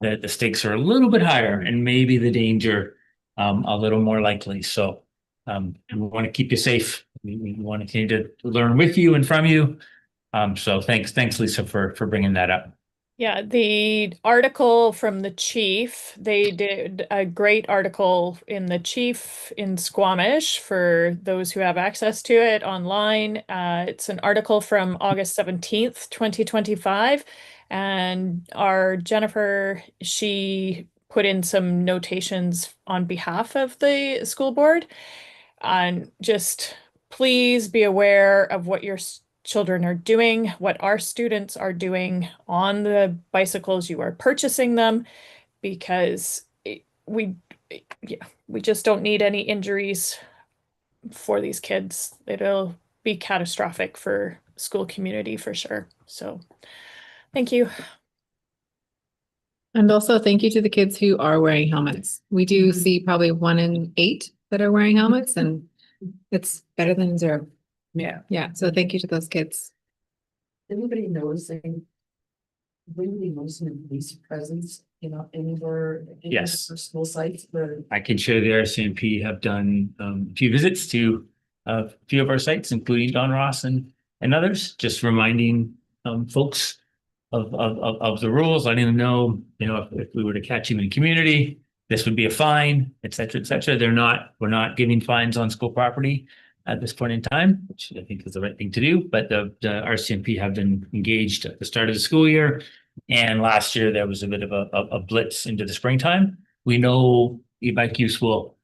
S6: the stakes are a little bit higher and maybe the danger a little more likely. So we want to keep you safe. We want to continue to learn with you and from you. So thanks, Lisa, for bringing that up.
S3: Yeah, the article from the chief, they did a great article in the chief in Squamish for those who have access to it online. It's an article from August 17th, 2025. And our Jennifer, she put in some notations on behalf of the school board. And just please be aware of what your children are doing, what our students are doing on the bicycles you are purchasing them, because we just don't need any injuries for these kids. It'll be catastrophic for school community for sure. So thank you.
S4: And also thank you to the kids who are wearing helmets. We do see probably 1 in 8 that are wearing helmets, and it's better than 0. Yeah. So thank you to those kids.
S5: Anybody noticing police presence, anywhere?
S6: Yes.
S5: School sites where.
S6: I can share the RCMP have done a few visits to a few of our sites, including Don Ross and others, just reminding folks of the rules, letting them know, if we were to catch him in community, this would be a fine, et cetera, et cetera. We're not giving fines on school property at this point in time, which I think is the right thing to do. But the RCMP have been engaged at the start of the school year. And last year there was a bit of a blitz into the springtime. We know e-bike use will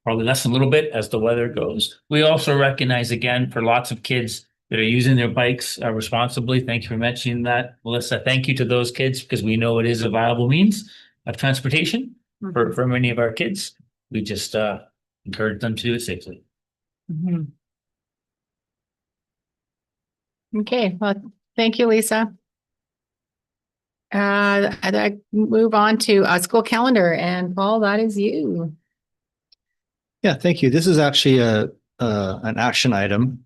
S6: probably lessen a little bit as the weather goes. We also recognize, again, for lots of kids that are using their bikes responsibly. Thank you for mentioning that, Melissa. Thank you to those kids, because we know it is a viable means of transportation for many of our kids. We just encourage them to do it safely.
S1: Okay, well, thank you, Lisa. I move on to school calendar, and Paul, that is you.
S14: Yeah, thank you. This is actually an action item.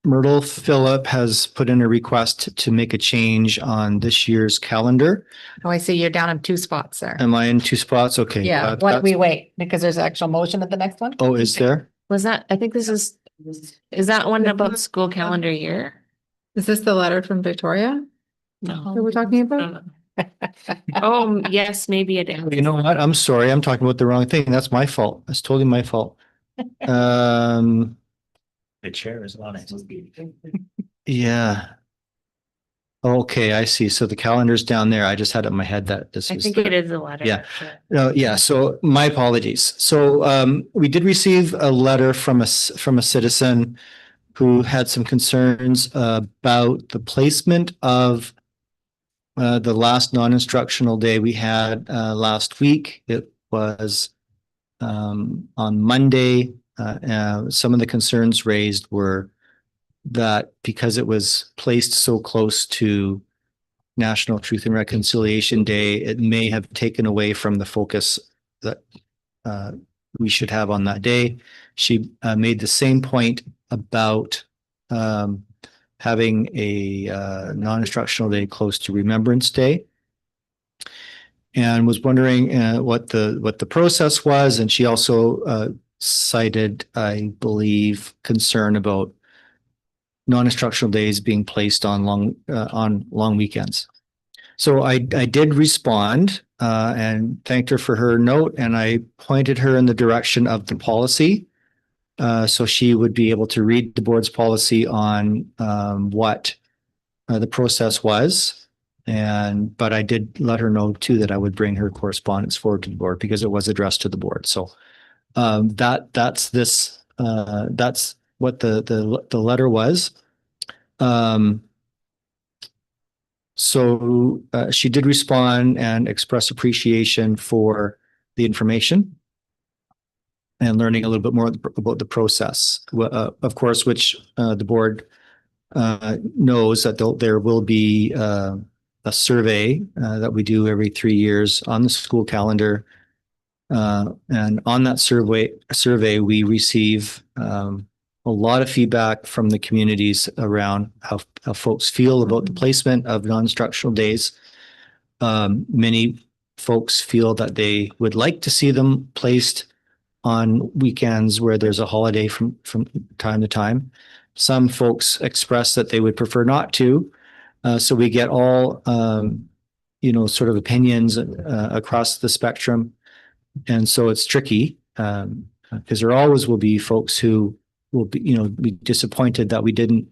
S14: Myrtle Phillip has put in a request to make a change on this year's calendar.
S1: Oh, I see you're down in 2 spots there.
S14: Am I in 2 spots? Okay.
S1: Yeah, why don't we wait? Because there's actual motion at the next one.
S14: Oh, is there?
S7: Was that, I think this is that one about school calendar year?
S4: Is this the letter from Victoria
S7: No.
S4: that we're talking about?
S7: Oh, yes, maybe it is.
S14: You know what? I'm sorry. I'm talking about the wrong thing. That's my fault. That's totally my fault.
S6: The chair is on it.
S14: Yeah. Okay, I see. So the calendar's down there. I just had it in my head that this
S7: I
S14: was.
S7: think it is a letter.
S14: Yeah. No, yeah. So my apologies. So we did receive a letter from a citizen who had some concerns about the placement of the last non-instructional day we had last week. It was on Monday. Some of the concerns raised were that because it was placed so close to National Truth and Reconciliation Day, it may have taken away from the focus that we should have on that day. She made the same point about having a non-instructional day close to Remembrance Day, and was wondering what the process was. And she also cited, I believe, concern about non-instructional days being placed on long weekends. So I did respond and thanked her for her note, and I pointed her in the direction of the policy, so she would be able to read the board's policy on what the process was. But I did let her know too that I would bring her correspondence forward to the board because it was addressed to the board. So that's what the letter was. So she did respond and express appreciation for the information. and learning a little bit more about the process. Of course, which the board knows that there will be a survey that we do every 3 years on the school calendar. And on that survey, we receive a lot of feedback from the communities around how folks feel about the placement of non-instructional days. Many folks feel that they would like to see them placed on weekends where there's a holiday from time to time. Some folks express that they would prefer not to. So we get all, sort of opinions across the spectrum. And so it's tricky because there always will be folks who will be disappointed that we didn't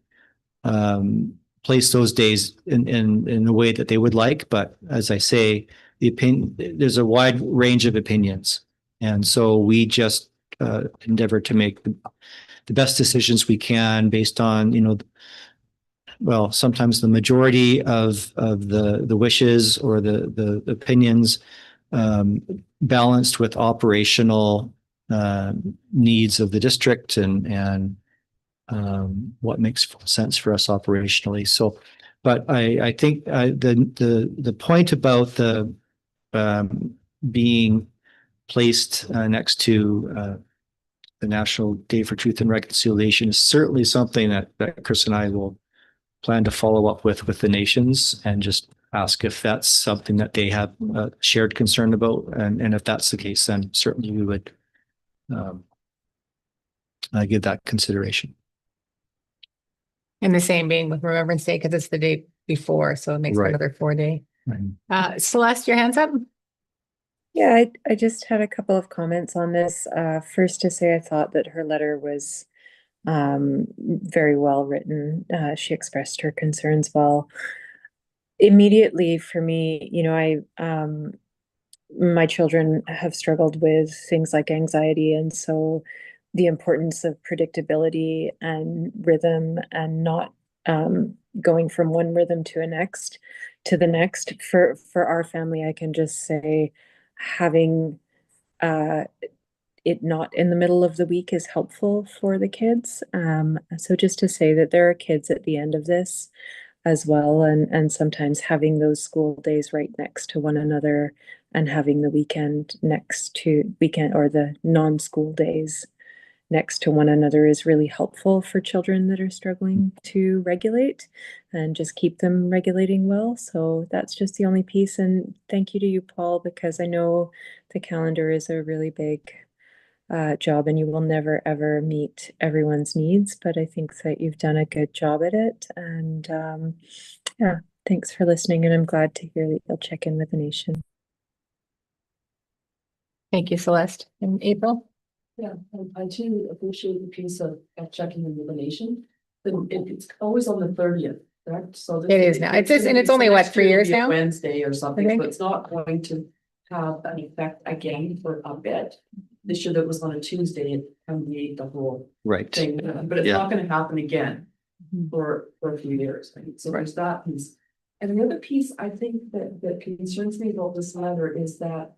S14: place those days in a way that they would like. But as I say, there's a wide range of opinions. And so we just endeavor to make the best decisions we can based on, sometimes the majority of the wishes or the opinions, balanced with operational needs of the district and what makes sense for us operationally. So, but I think the point about the being placed next to the National Day for Truth and Reconciliation is certainly something that Chris and I will plan to follow up with the nations and just ask if that's something that they have a shared concern about. And if that's the case, then certainly we would give that consideration.
S1: And the same being with Remembrance Day, because it's the day before, so it makes it
S14: Right.
S1: another 4-day.
S14: Right.
S1: Celeste, your hand's up?
S12: Yeah, I just had a couple of comments on this. First to say I thought that her letter was very well written. She expressed her concerns well. Immediately for me, my children have struggled with things like anxiety, and so the importance of predictability and rhythm and not going from one rhythm to the next. For our family, I can just say having it not in the middle of the week is helpful for the kids. So just to say that there are kids at the end of this as well, and sometimes having those school days right next to one another and having the weekend or the non-school days next to one another is really helpful for children that are struggling to regulate and just keep them regulating well. So that's just the only piece. And thank you to you, Paul, because I know the calendar is a really big job and you will never ever meet everyone's needs, but I think that you've done a good job at it. And yeah, thanks for listening. And I'm glad to hear that you'll check in with the nation.
S1: Thank you, Celeste. And April?
S5: Yeah, I too appreciate the piece of checking in with the nation. It's always on the 30th, correct? So
S1: It is now. It's only what, 3 years now?
S5: Wednesday or something,
S1: think.
S5: so it's not going to have an effect again for a bit. This year that was on a Tuesday, it can be the whole
S14: Right.
S5: thing, but it's
S14: Yeah.
S5: not gonna happen again for a few years, right? So there's that piece. And the other piece I think that concerns me about this letter is that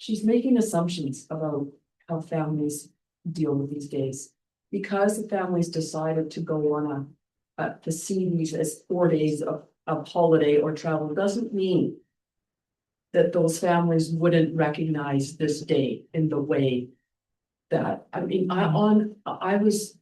S5: she's making assumptions about how families deal with these days. Because the families decided to go on to see these as 4 days of holiday or travel, doesn't mean that those families wouldn't recognize this day in the way that, I was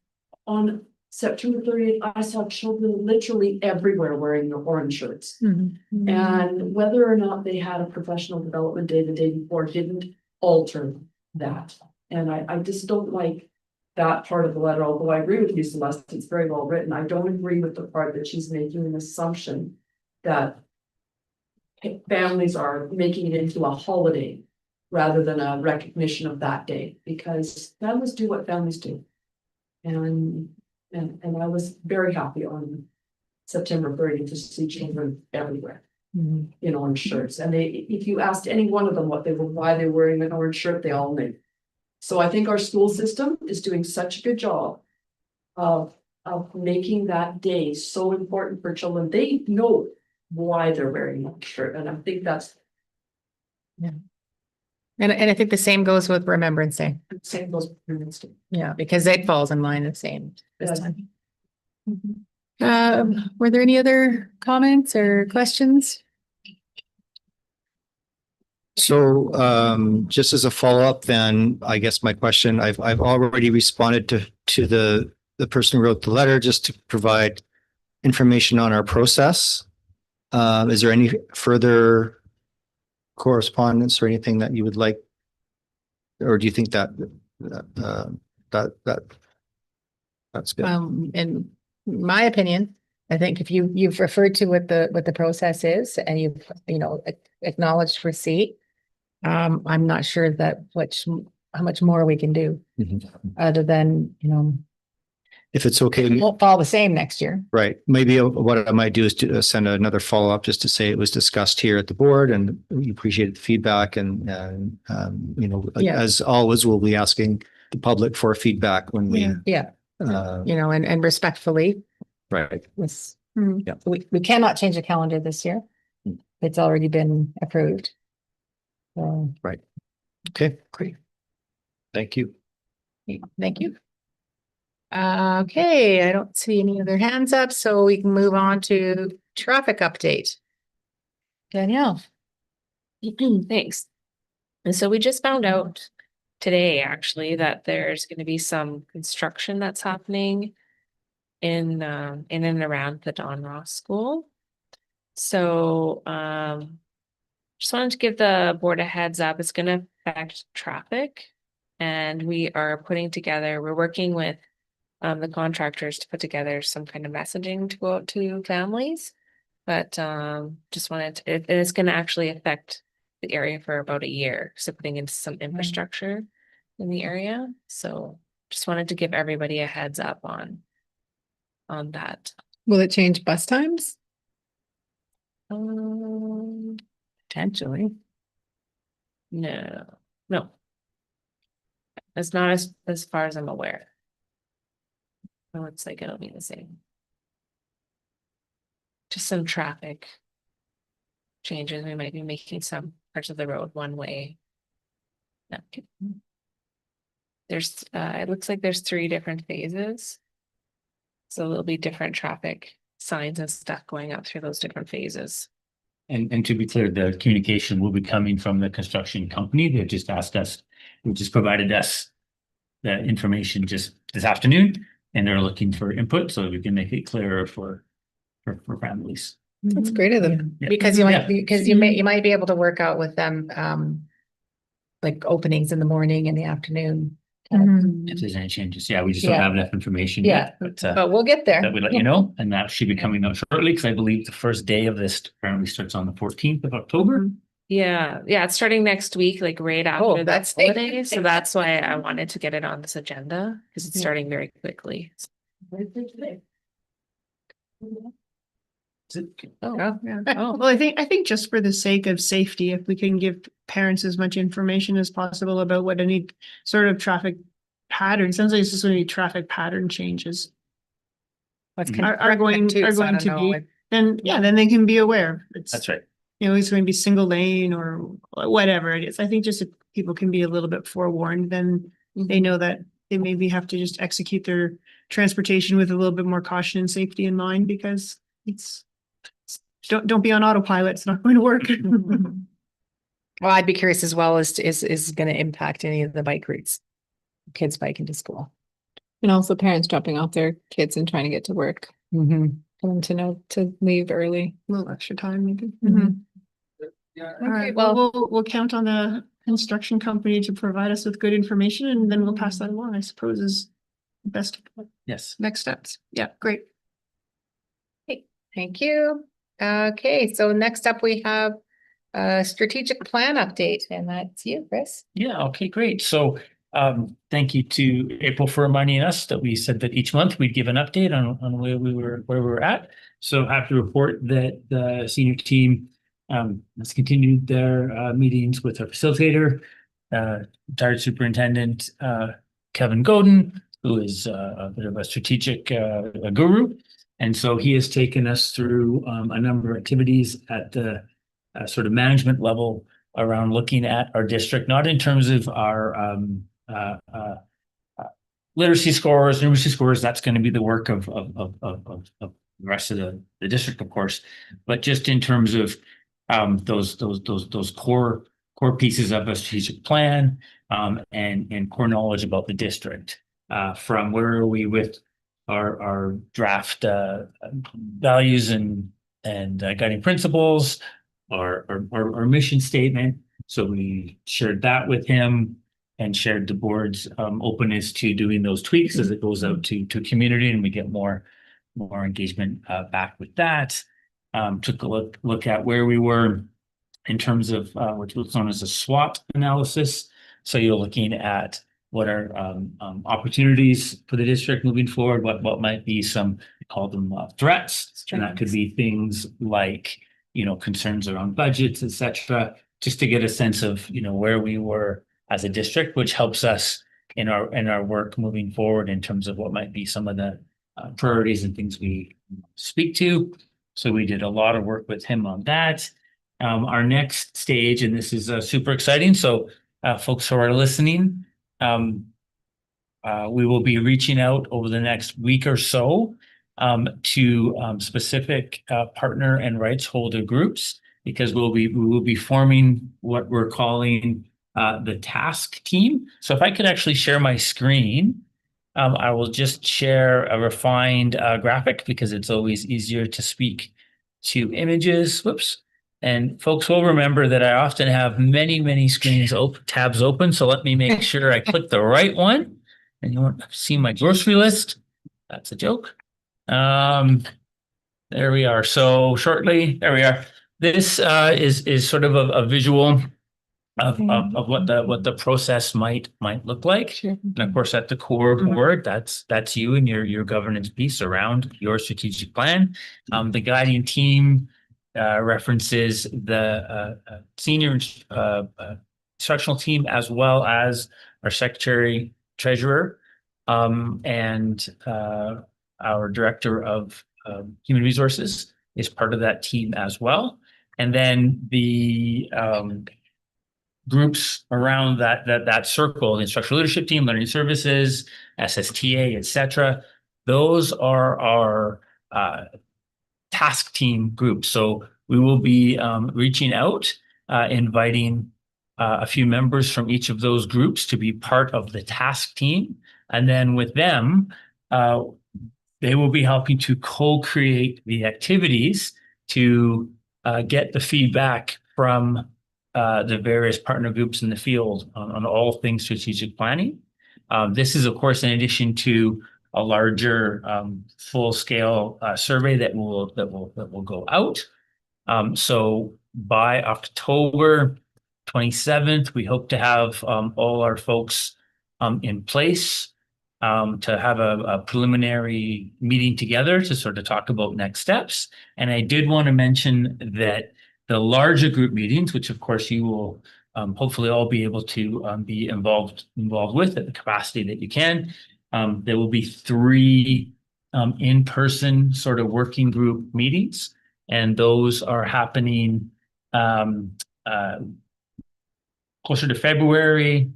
S5: on September 30th, I saw children literally everywhere wearing the orange shirts. And whether or not they had a professional development day the day before didn't alter that. And I just don't like that part of the letter, although I agree with you, Celeste, it's very well written. I don't agree with the part that she's making an assumption that families are making it into a holiday rather than a recognition of that day, because families do what families do. And I was very happy on September 30th to see children everywhere in orange shirts. And if you asked any one of them why they're wearing an orange shirt, they all knew. So I think our school system is doing such a good job of making that day so important for children. They know why they're wearing that shirt, and I think that's
S1: And I think the same goes with Remembrance Day.
S5: Same goes for Remembrance Day.
S1: Yeah, because it falls in line the same this
S5: Yes.
S1: time. Were there any other comments or questions?
S14: So just as a follow-up, then I guess my question, I've already responded to the person who wrote the letter just to provide information on our process. Is there any further correspondence or anything that you would like? Or do you think that that's good?
S1: In my opinion, I think if you've referred to what the process is and you've, acknowledged receipt, I'm not sure that how much more we can do other than,
S14: If it's okay.
S1: it won't fall the same next year.
S14: Right. Maybe what I might do is to send another follow-up just to say it was discussed here at the board and we appreciated the feedback and
S1: Yeah.
S14: as always, we'll be asking the public for feedback when we,
S1: Yeah,
S14: uh,
S1: and respectfully,
S14: right.
S1: this,
S14: Yeah.
S1: we cannot change the calendar this year. It's already been approved. So,
S14: Right. Okay, great. Thank you.
S1: thank you. Okay, I don't see any other hands up, so we can move on to traffic update. Danielle.
S7: Thanks. And so we just found out today, actually, that there's going to be some construction that's happening in and around the Don Ross School. So just wanted to give the board a heads up. It's going to affect traffic, and we're working with the contractors to put together some kind of messaging to go out to families. But just wanted to, it's going to actually affect the area for about a year. So putting in some infrastructure in the area. So just wanted to give everybody a heads up on that.
S4: Will it change bus times?
S1: Potentially.
S7: No. It's not as far as I'm aware. It looks like it'll be the same. Just some traffic changes. We might be making some parts of the road one way. It looks like there's 3 different phases. So there'll be different traffic signs and stuff going up through those different phases.
S6: And to be clear, the communication will be coming from the construction company. They just provided us the information just this afternoon, and they're looking for input so we can make it clearer for families.
S4: That's great of them.
S6: Yeah.
S1: Because
S6: Yeah.
S1: you might be able to work out with them, like openings in the morning and the afternoon.
S6: If there's any changes, we just don't
S1: Yeah.
S6: have enough information
S1: Yeah,
S6: yet,
S1: but we'll get there.
S6: that we let you know, and that should be coming out shortly, because I believe the first day of this apparently starts on the 14th of October.
S7: Yeah, it's starting next week, like right after the
S1: that's-
S7: holidays. So that's why I wanted to get it on this agenda, because it's starting very quickly.
S1: Oh,
S2: Well, I think just for the sake of safety, if we can give parents as much information as possible about what any sort of traffic pattern, sounds like it's just going to be traffic pattern changes.
S1: What's
S2: Are going
S1: too, so I
S2: to
S1: don't know.
S2: be, then they can be aware.
S6: That's right.
S2: It's going to be single lane or whatever it is. I think just if people can be a little bit forewarned, then they know that they maybe have to just execute their transportation with a little bit more caution and safety in mind, because don't be on autopilot. It's not going to work.
S1: Well, I'd be curious as well as is going to impact any of the bike routes, kids biking to school.
S4: And also parents dropping off their kids and trying to get to work. For them to know to leave early.
S2: A little extra time, maybe. All right,
S1: well-
S2: we'll count on the construction company to provide us with good information, and then we'll pass that along, I suppose, is the best
S6: Yes.
S2: next steps. Yeah, great.
S1: Thank you. Okay, so next up we have a strategic plan update, and that's you, Chris.
S6: Yeah, okay, great. So thank you to April for reminding us that we said that each month we'd give an update on where we were at. So I have to report that the senior team has continued their meetings with our facilitator, retired superintendent Kevin Godin, who is a bit of a strategic guru. And so he has taken us through a number of activities at the sort of management level around looking at our district, not in terms of our literacy scores, numeracy scores. That's going to be the work of the rest of the district, of course, but just in terms of those core pieces of a strategic plan, and core knowledge about the district. From where are we with our draft values and guiding principles, our mission statement. So we shared that with him and shared the board's openness to doing those tweaks as it goes out to community, and we get more engagement back with that. Took a look at where we were in terms of what's known as a SWOT analysis. So you're looking at what are opportunities for the district moving forward, what might be some, we call them threats, and that could be things like, concerns around budgets, etc., just to get a sense of, where we were as a district, which helps us in our work moving forward in terms of what might be some of the priorities and things we speak to. So we did a lot of work with him on that. Our next stage, and this is super exciting. So folks who are listening, we will be reaching out over the next week or so to specific partner and rights holder groups, because we will be forming what we're calling the task team. So if I could actually share my screen, I will just share a refined graphic, because it's always easier to speak to images. Whoops. And folks will remember that I often have many screens tabs open. So let me make sure I click the right one. And you want to see my grocery list. That's a joke. There we are. So shortly, there we are. This is sort of a visual of what the process might look like. Sure. And of course, at the core board, that's you and your governance piece around your strategic plan. The guiding team references the senior instructional team, as well as our secretary treasurer, and our director of human resources is part of that team as well. And then the groups around that circle, the instructional leadership team, learning services, SSTA, etc. Those are our task team groups. So we will be reaching out, inviting a few members from each of those groups to be part of the task team. And then with them, they will be helping to co-create the activities to get the feedback from the various partner groups in the field on all things strategic planning. This is, of course, in addition to a larger full-scale survey that will go out. So by October 27th, we hope to have all our folks in place to have a preliminary meeting together to sort of talk about next steps. And I did want to mention that the larger group meetings, which of course you will hopefully all be able to be involved with at the capacity that you can. There will be 3 in-person sort of working group meetings, and those are happening closer to February,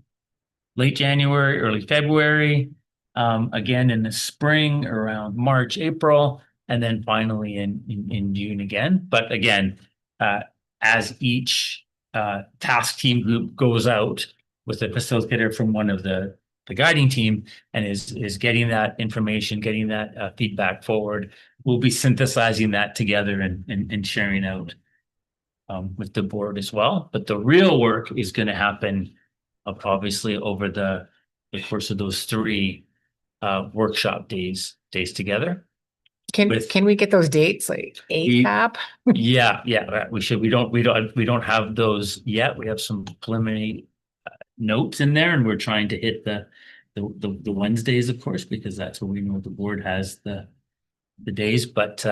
S6: late January, early February, again in the spring around March, April, and then finally in June again. But again, as each task team group goes out with a facilitator from one of the guiding team and is getting that information, getting that feedback forward, we'll be synthesizing that together and sharing out with the board as well. But the real work is going to happen obviously over the course of those 3 workshop days together.
S1: Can we get those dates like ASAP?
S6: Yeah, we should. We don't have those yet. We have some preliminary notes in there, and we're trying to hit the Wednesdays, of course, because that's where we know the board has the days. But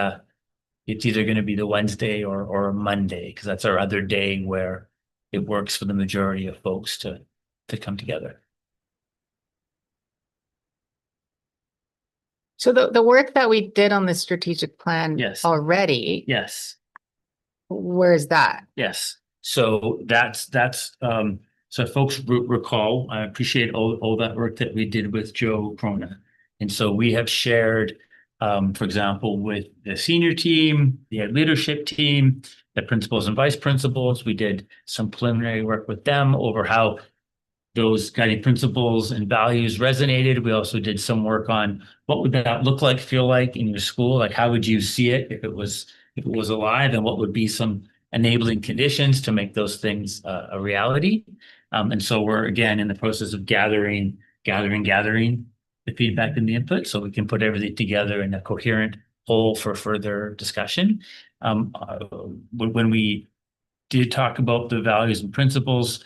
S6: it's either going to be the Wednesday or a Monday, because that's our other day where it works for the majority of folks to come together.
S1: So the work that we did on the strategic plan
S6: Yes.
S1: already,
S6: Yes.
S1: where is that?
S6: Yes. So so folks recall, I appreciate all that work that we did with Joe Crona. And so we have shared, for example, with the senior team, the leadership team, the principals and vice principals, we did some preliminary work with them over how those guiding principles and values resonated. We also did some work on what would that look like, feel like in your school? Like, how would you see it if it was alive, and what would be some enabling conditions to make those things a reality? And so we're again in the process of gathering the feedback and the input so we can put everything together in a coherent whole for further discussion. When we did talk about the values and principles,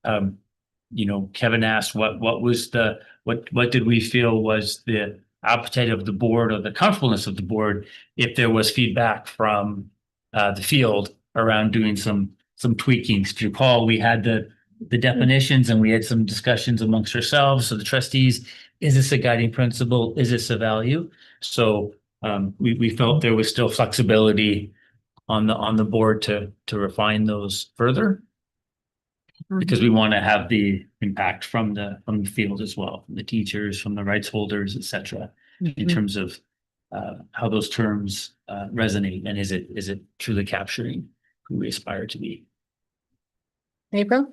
S6: Kevin asked what did we feel was the appetite of the board or the comfortableness of the board if there was feedback from the field around doing some tweakings. If you recall, we had the definitions and we had some discussions amongst ourselves. So the trustees, is this a guiding principle? Is this a value? So we felt there was still flexibility on the board to refine those further, because we want to have the impact from the field as well, from the teachers, from the rights holders, et cetera, in terms of how those terms resonate, and is it truly capturing who we aspire to be.
S1: April?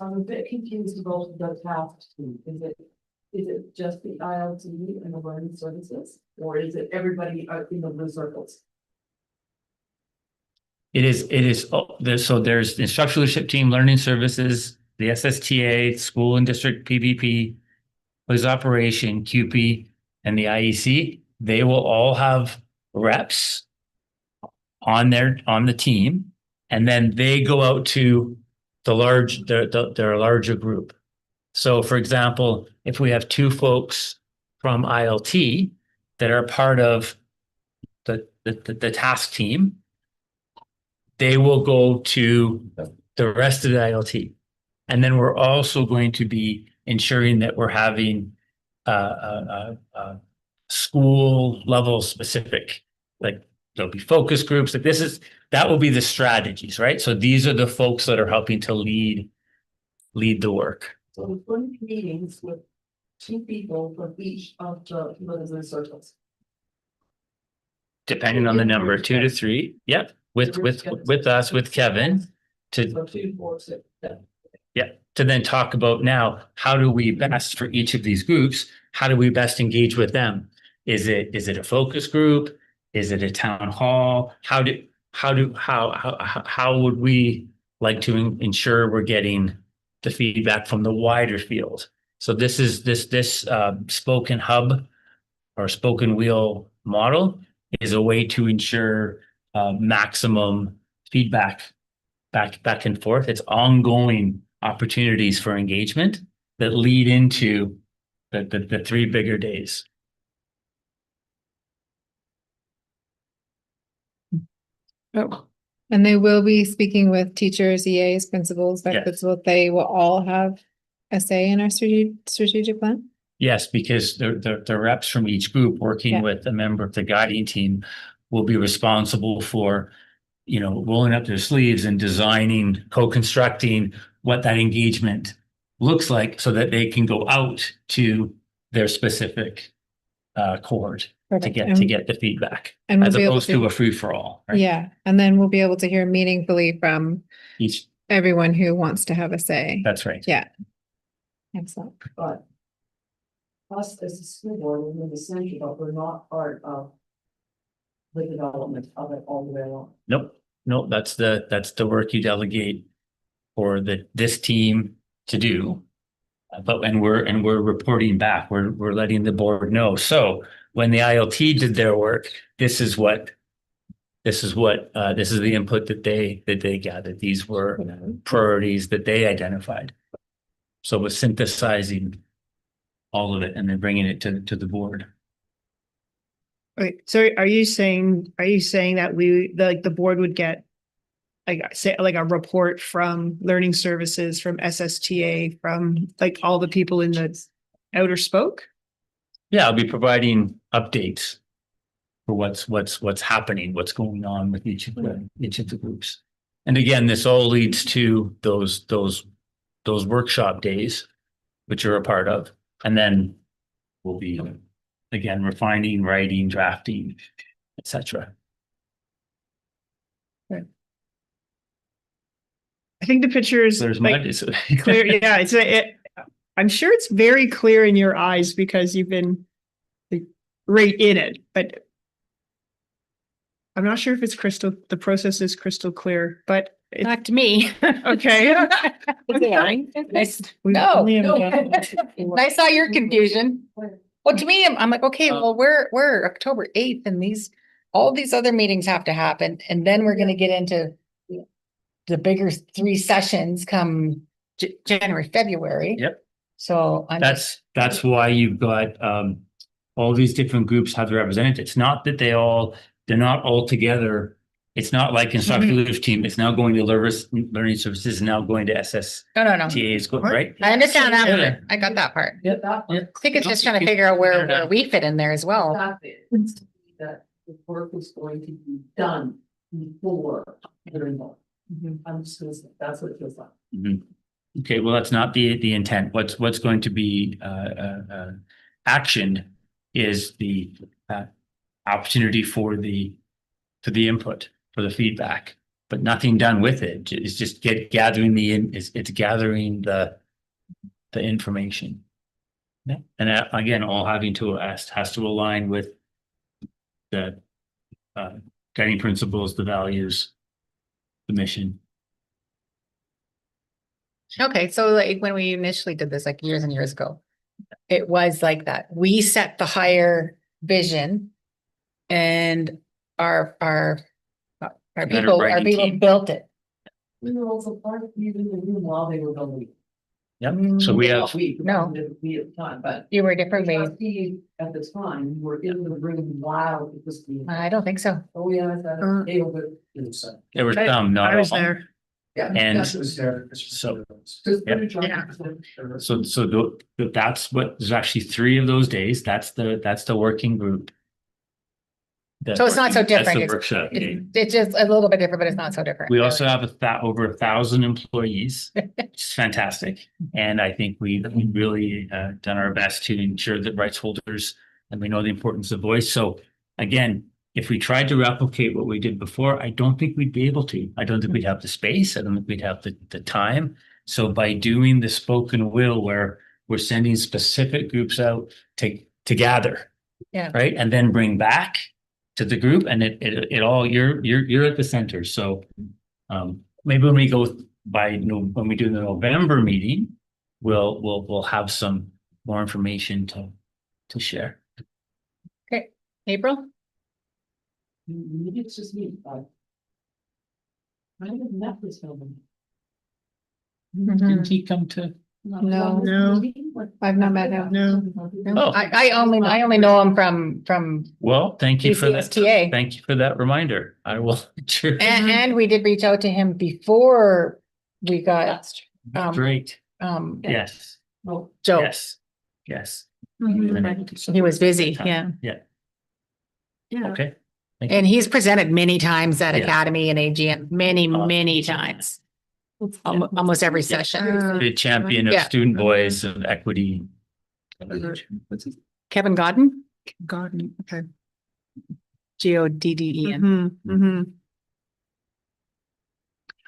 S5: I'm a bit confused about the task team. Is it just the ILT and the learning services, or is it everybody out in the blue circles?
S6: It is, so there's the instructional leadership team, learning services, the SSTA, school and district PVP, police operation, QP, and the IEC. They will all have reps on the team, and then they go out to their larger group. So for example, if we have two folks from ILT that are part of the task team, they will go to the rest of the ILT. And then we're also going to be ensuring that we're having school level specific, like there'll be focus groups. Like that will be the strategies, right? So these are the folks that are helping to lead the work.
S5: So it's going to be meetings with 2 people from each of the blue circles.
S6: Depending on the number, 2 to 3. Yep. With us, with Kevin, to
S5: 2, 4, 6, 7.
S6: Yeah, to then talk about now, how do we best for each of these groups? How do we best engage with them? Is it a focus group? Is it a town hall? How would we like to ensure we're getting the feedback from the wider field? So this is this spoken hub or spoken wheel model is a way to ensure maximum feedback back and forth. It's ongoing opportunities for engagement that lead into the 3 bigger days.
S4: Oh, and they will be speaking with teachers, EAs, principals, vice
S6: Yes.
S4: principals. They will all have a say in our strategic plan.
S6: Yes, because the reps from each group working
S4: Yeah.
S6: with a member of the guiding team will be responsible for, rolling up their sleeves and designing, co-constructing what that engagement looks like so that they can go out to their specific cohort to
S4: Perfect.
S6: get the feedback,
S4: And we'll
S6: as
S4: be able
S6: opposed to a free-for-all, right?
S4: Yeah, and then we'll be able to hear meaningfully from
S6: Each,
S4: everyone who wants to have a say.
S6: that's right.
S4: Yeah. Excellent.
S5: But us as a school board, we're essential, but we're not part of the development of it all the way along.
S6: Nope, that's the work you delegate for this team to do. But we're reporting back, we're letting the board know. So when the ILT did their work, this is the input that they gathered. These were priorities that they identified. So we're synthesizing all of it and then bringing it to the board.
S2: Wait, so are you saying that the board would get like a report from learning services, from SSTA, from like all the people in the outer spoke?
S6: Yeah, I'll be providing updates for what's happening, what's going on with each of the groups. And again, this all leads to those workshop days, which you're a part of, and then we'll be again refining, writing, drafting, etc.
S2: I think the picture is
S6: There's
S2: like
S6: my
S2: clear. Yeah, I'm sure it's very clear in your eyes because you've been like, right in it, but I'm not sure if the process is crystal clear, but
S1: Not to me.
S2: okay.
S1: No. I saw your confusion. Well, to me, I'm like, okay, well, we're October 8th and all these other meetings have to happen. And then we're gonna get into the bigger 3 sessions come January, February.
S6: Yep.
S1: So
S6: That's why you've got all these different groups have their representatives. It's not that they're not all together. It's not like instructional leadership team. It's now going to learning services, now going to SSTA,
S1: no.
S6: is going right.
S1: I understand that.
S6: Yeah.
S1: Part. I got that part.
S5: Yeah, that.
S6: Yeah.
S1: I think it's just trying to figure out where we fit in there as well.
S5: That the work is going to be done before they're involved. I'm just gonna say, that's what it feels like.
S6: Okay, well, that's not the intent. What's going to be actioned is the opportunity for the input, for the feedback, but nothing done with it. It's just gathering it's gathering the information. Yeah. And again, all having to has to align with the guiding principles, the values, the mission.
S1: Okay, so like when we initially did this, like years and years ago, it was like that. We set the higher vision, and our people built it.
S5: We were also part of even the room while they were building.
S6: Yep. So we have
S1: No.
S5: We at the time, but.
S1: You were different ways.
S5: Trustees at the time were in the room while it was being.
S1: I don't think so.
S5: Oh, yeah, that, they were.
S6: there were some, not
S2: I was
S6: all.
S2: there.
S5: Yeah.
S6: And
S5: that was there.
S6: so-
S2: Yeah.
S6: So that's what, there's actually 3 of those days. That's the working group.
S1: So it's not so
S6: That's the
S1: different.
S6: workshop day.
S1: It's just a little bit different, but it's not so different.
S6: We also have over 1,000 employees, which is fantastic. And I think we've really done our best to ensure that rights holders, and we know the importance of voice. So again, if we tried to replicate what we did before, I don't think we'd be able to. I don't think we'd have the space. I don't think we'd have the time. So by doing the spoken will, where we're sending specific groups out to gather,
S1: Yeah.
S6: right, and then bring back to the group, and it all you're at the center. So maybe when we go when we do the November meeting, we'll have some more information to share.
S1: Okay, April?
S5: Maybe it's just me, but. I haven't met this building.
S6: Didn't he come to?
S2: No. I've not met him. No.
S6: Oh,
S1: I only know him from
S6: well, thank you for that.
S1: PCSTA.
S6: Thank you for that reminder. I will. Sure.
S1: And we did reach out to him before we got
S6: Great. Yes.
S5: Oh,
S1: Joe.
S6: Yes. Yes.
S1: He was busy, yeah.
S6: Yeah.
S2: Yeah.
S6: Okay.
S1: And he's presented many times at
S6: Yeah.
S1: Academy and AGM, many times. Almost every session.
S6: The champion of
S1: Yeah.
S6: student voice and equity.
S1: Kevin Godden?
S2: Garden, okay.
S1: Godden.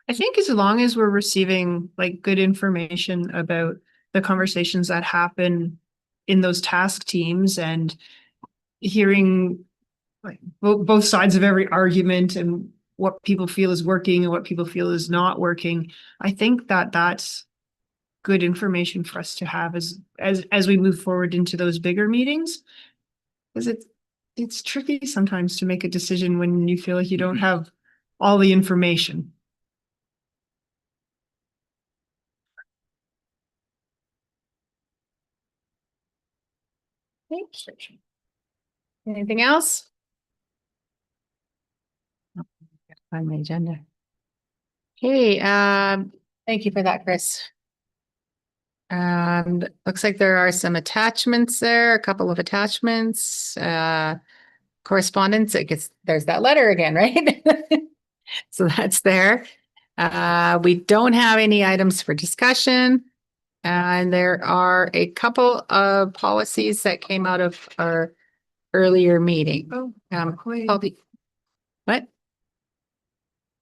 S2: I think as long as we're receiving like good information about the conversations that happen in those task teams and hearing like both sides of every argument and what people feel is working and what people feel is not working, I think that that's good information for us to have as we move forward into those bigger meetings. Because it's tricky sometimes to make a decision when you feel like you don't have all the information.
S1: Anything else? On the agenda. Okay, thank you for that, Chris. Looks like there are some attachments there, a couple of attachments, correspondence. There's that letter again, right? So that's there. We don't have any items for discussion. And there are a couple of policies that came out of our earlier meeting. Paul, what?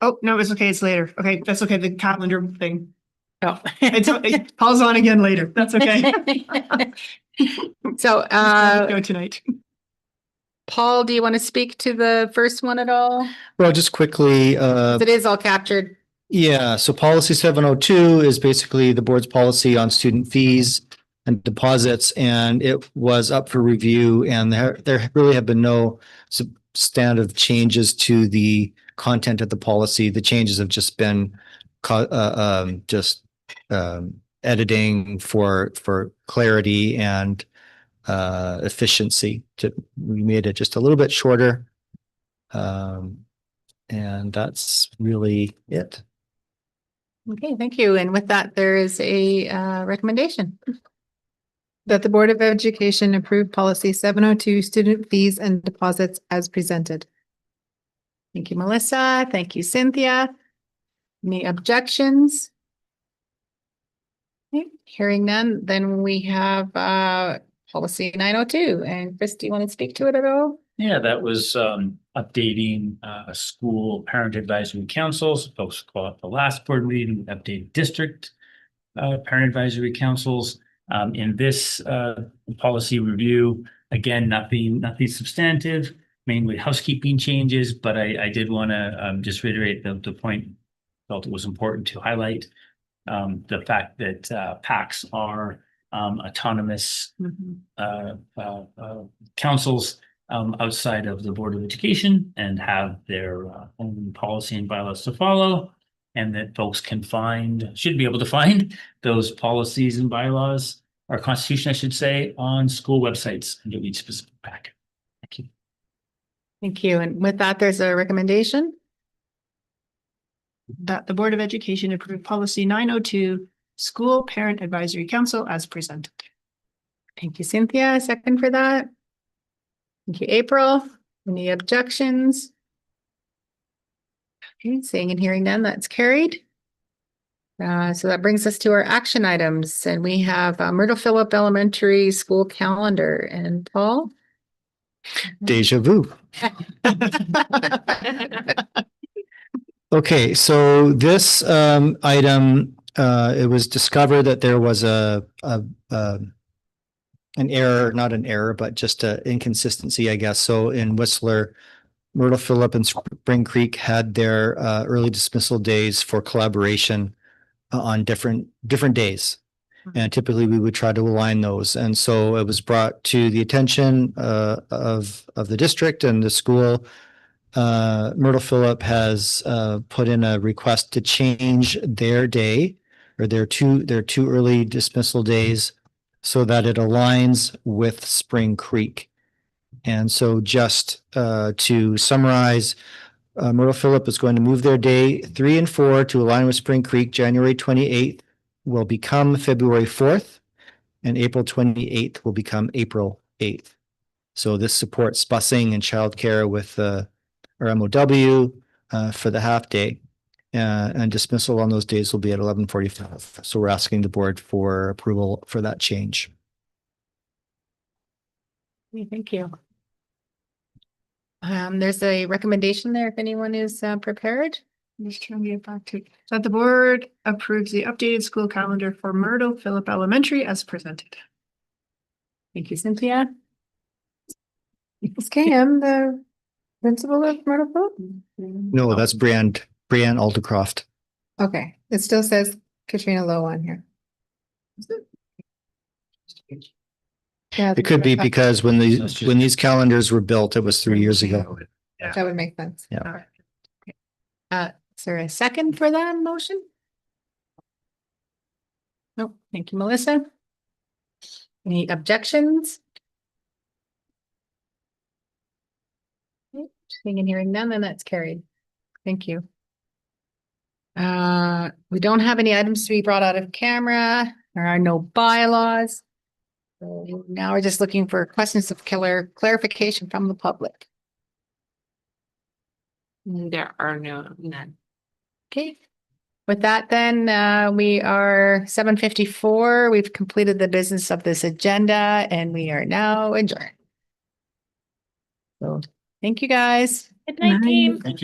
S2: Oh, no, it's okay. It's later. Okay, that's okay. The calendar thing.
S1: Oh.
S2: It falls on again later. That's okay.
S1: So,
S2: Go tonight.
S1: Paul, do you want to speak to the first one at all?
S14: Well, just quickly,
S1: It is all captured.
S14: yeah, so policy 702 is basically the board's policy on student fees and deposits, and it was up for review, and there really have been no substantive changes to the content of the policy. The changes have just been editing for clarity and efficiency. We made it just a little bit shorter. And that's really it.
S1: Okay, thank you. And with that, there is a recommendation.
S4: That the Board of Education approve policy 702 student fees and deposits as presented.
S1: Thank you, Melissa. Thank you, Cynthia. Any objections? Okay, hearing none, then we have policy 902. And Chris, do you want to speak to it at all?
S6: Yeah, that was updating school parent advisory councils. Folks call it the last board meeting, updated district parent advisory councils. In this policy review, again, nothing substantive, mainly housekeeping changes, but I did want to just reiterate the point. Felt it was important to highlight the fact that PACs are autonomous councils outside of the Board of Education and have their own policy and bylaws to follow, and that folks should be able to find those policies and bylaws, or constitution, I should say, on school websites under each specific packet. Thank you.
S1: Thank you. And with that, there's a recommendation.
S2: That the Board of Education approve policy 902, school parent advisory council as presented.
S1: Thank you, Cynthia. Second for that. Thank you, April. Any objections? Okay, seeing and hearing none, that's carried. So that brings us to our action items, and we have Myrtle Phillip Elementary School calendar. And Paul?
S14: Deja vu. Okay, so this item, it was discovered that there was an error, not an error, but just an inconsistency, I guess. So in Whistler, Myrtle Phillip and Spring Creek had their early dismissal days for collaboration on different days. And typically we would try to align those. And so it was brought to the attention of the district and the school. Myrtle Phillip has put in a request to change their day or their two early dismissal days so that it aligns with Spring Creek. And so just to summarize, Myrtle Phillip is going to move their day 3 and 4 to align with Spring Creek. January 28th will become February 4th, and April 28th will become April 8th. So this supports busing and childcare with our MOW for the half day. And dismissal on those days will be at 11:45. So we're asking the board for approval for that change.
S1: Okay, thank you. There's a recommendation there if anyone is prepared.
S2: I'm just trying to get back to that the board approves the updated school calendar for Myrtle Phillip Elementary as presented.
S1: Thank you, Cynthia.
S4: Is KM the principal of Myrtle Phillip?
S14: No, that's Brianne Aldecroft.
S4: Okay, it still says Katrina Lowe on here. Yeah,
S14: It could be because when these calendars were built, it was 3 years ago.
S4: that would make sense.
S14: Yeah.
S1: All right. Okay. Is there a second for that motion? No, thank you, Melissa. Any objections? Okay, seeing and hearing none, then that's carried. Thank you. We don't have any items to be brought out of camera. There are no bylaws. So now we're just looking for questions of clarification from the public.
S7: There are none.
S1: Okay. With that, then, we are 7:54. We've completed the business of this agenda and we are now adjourned. So, thank you, guys.
S3: Good night, team.
S6: Thank you.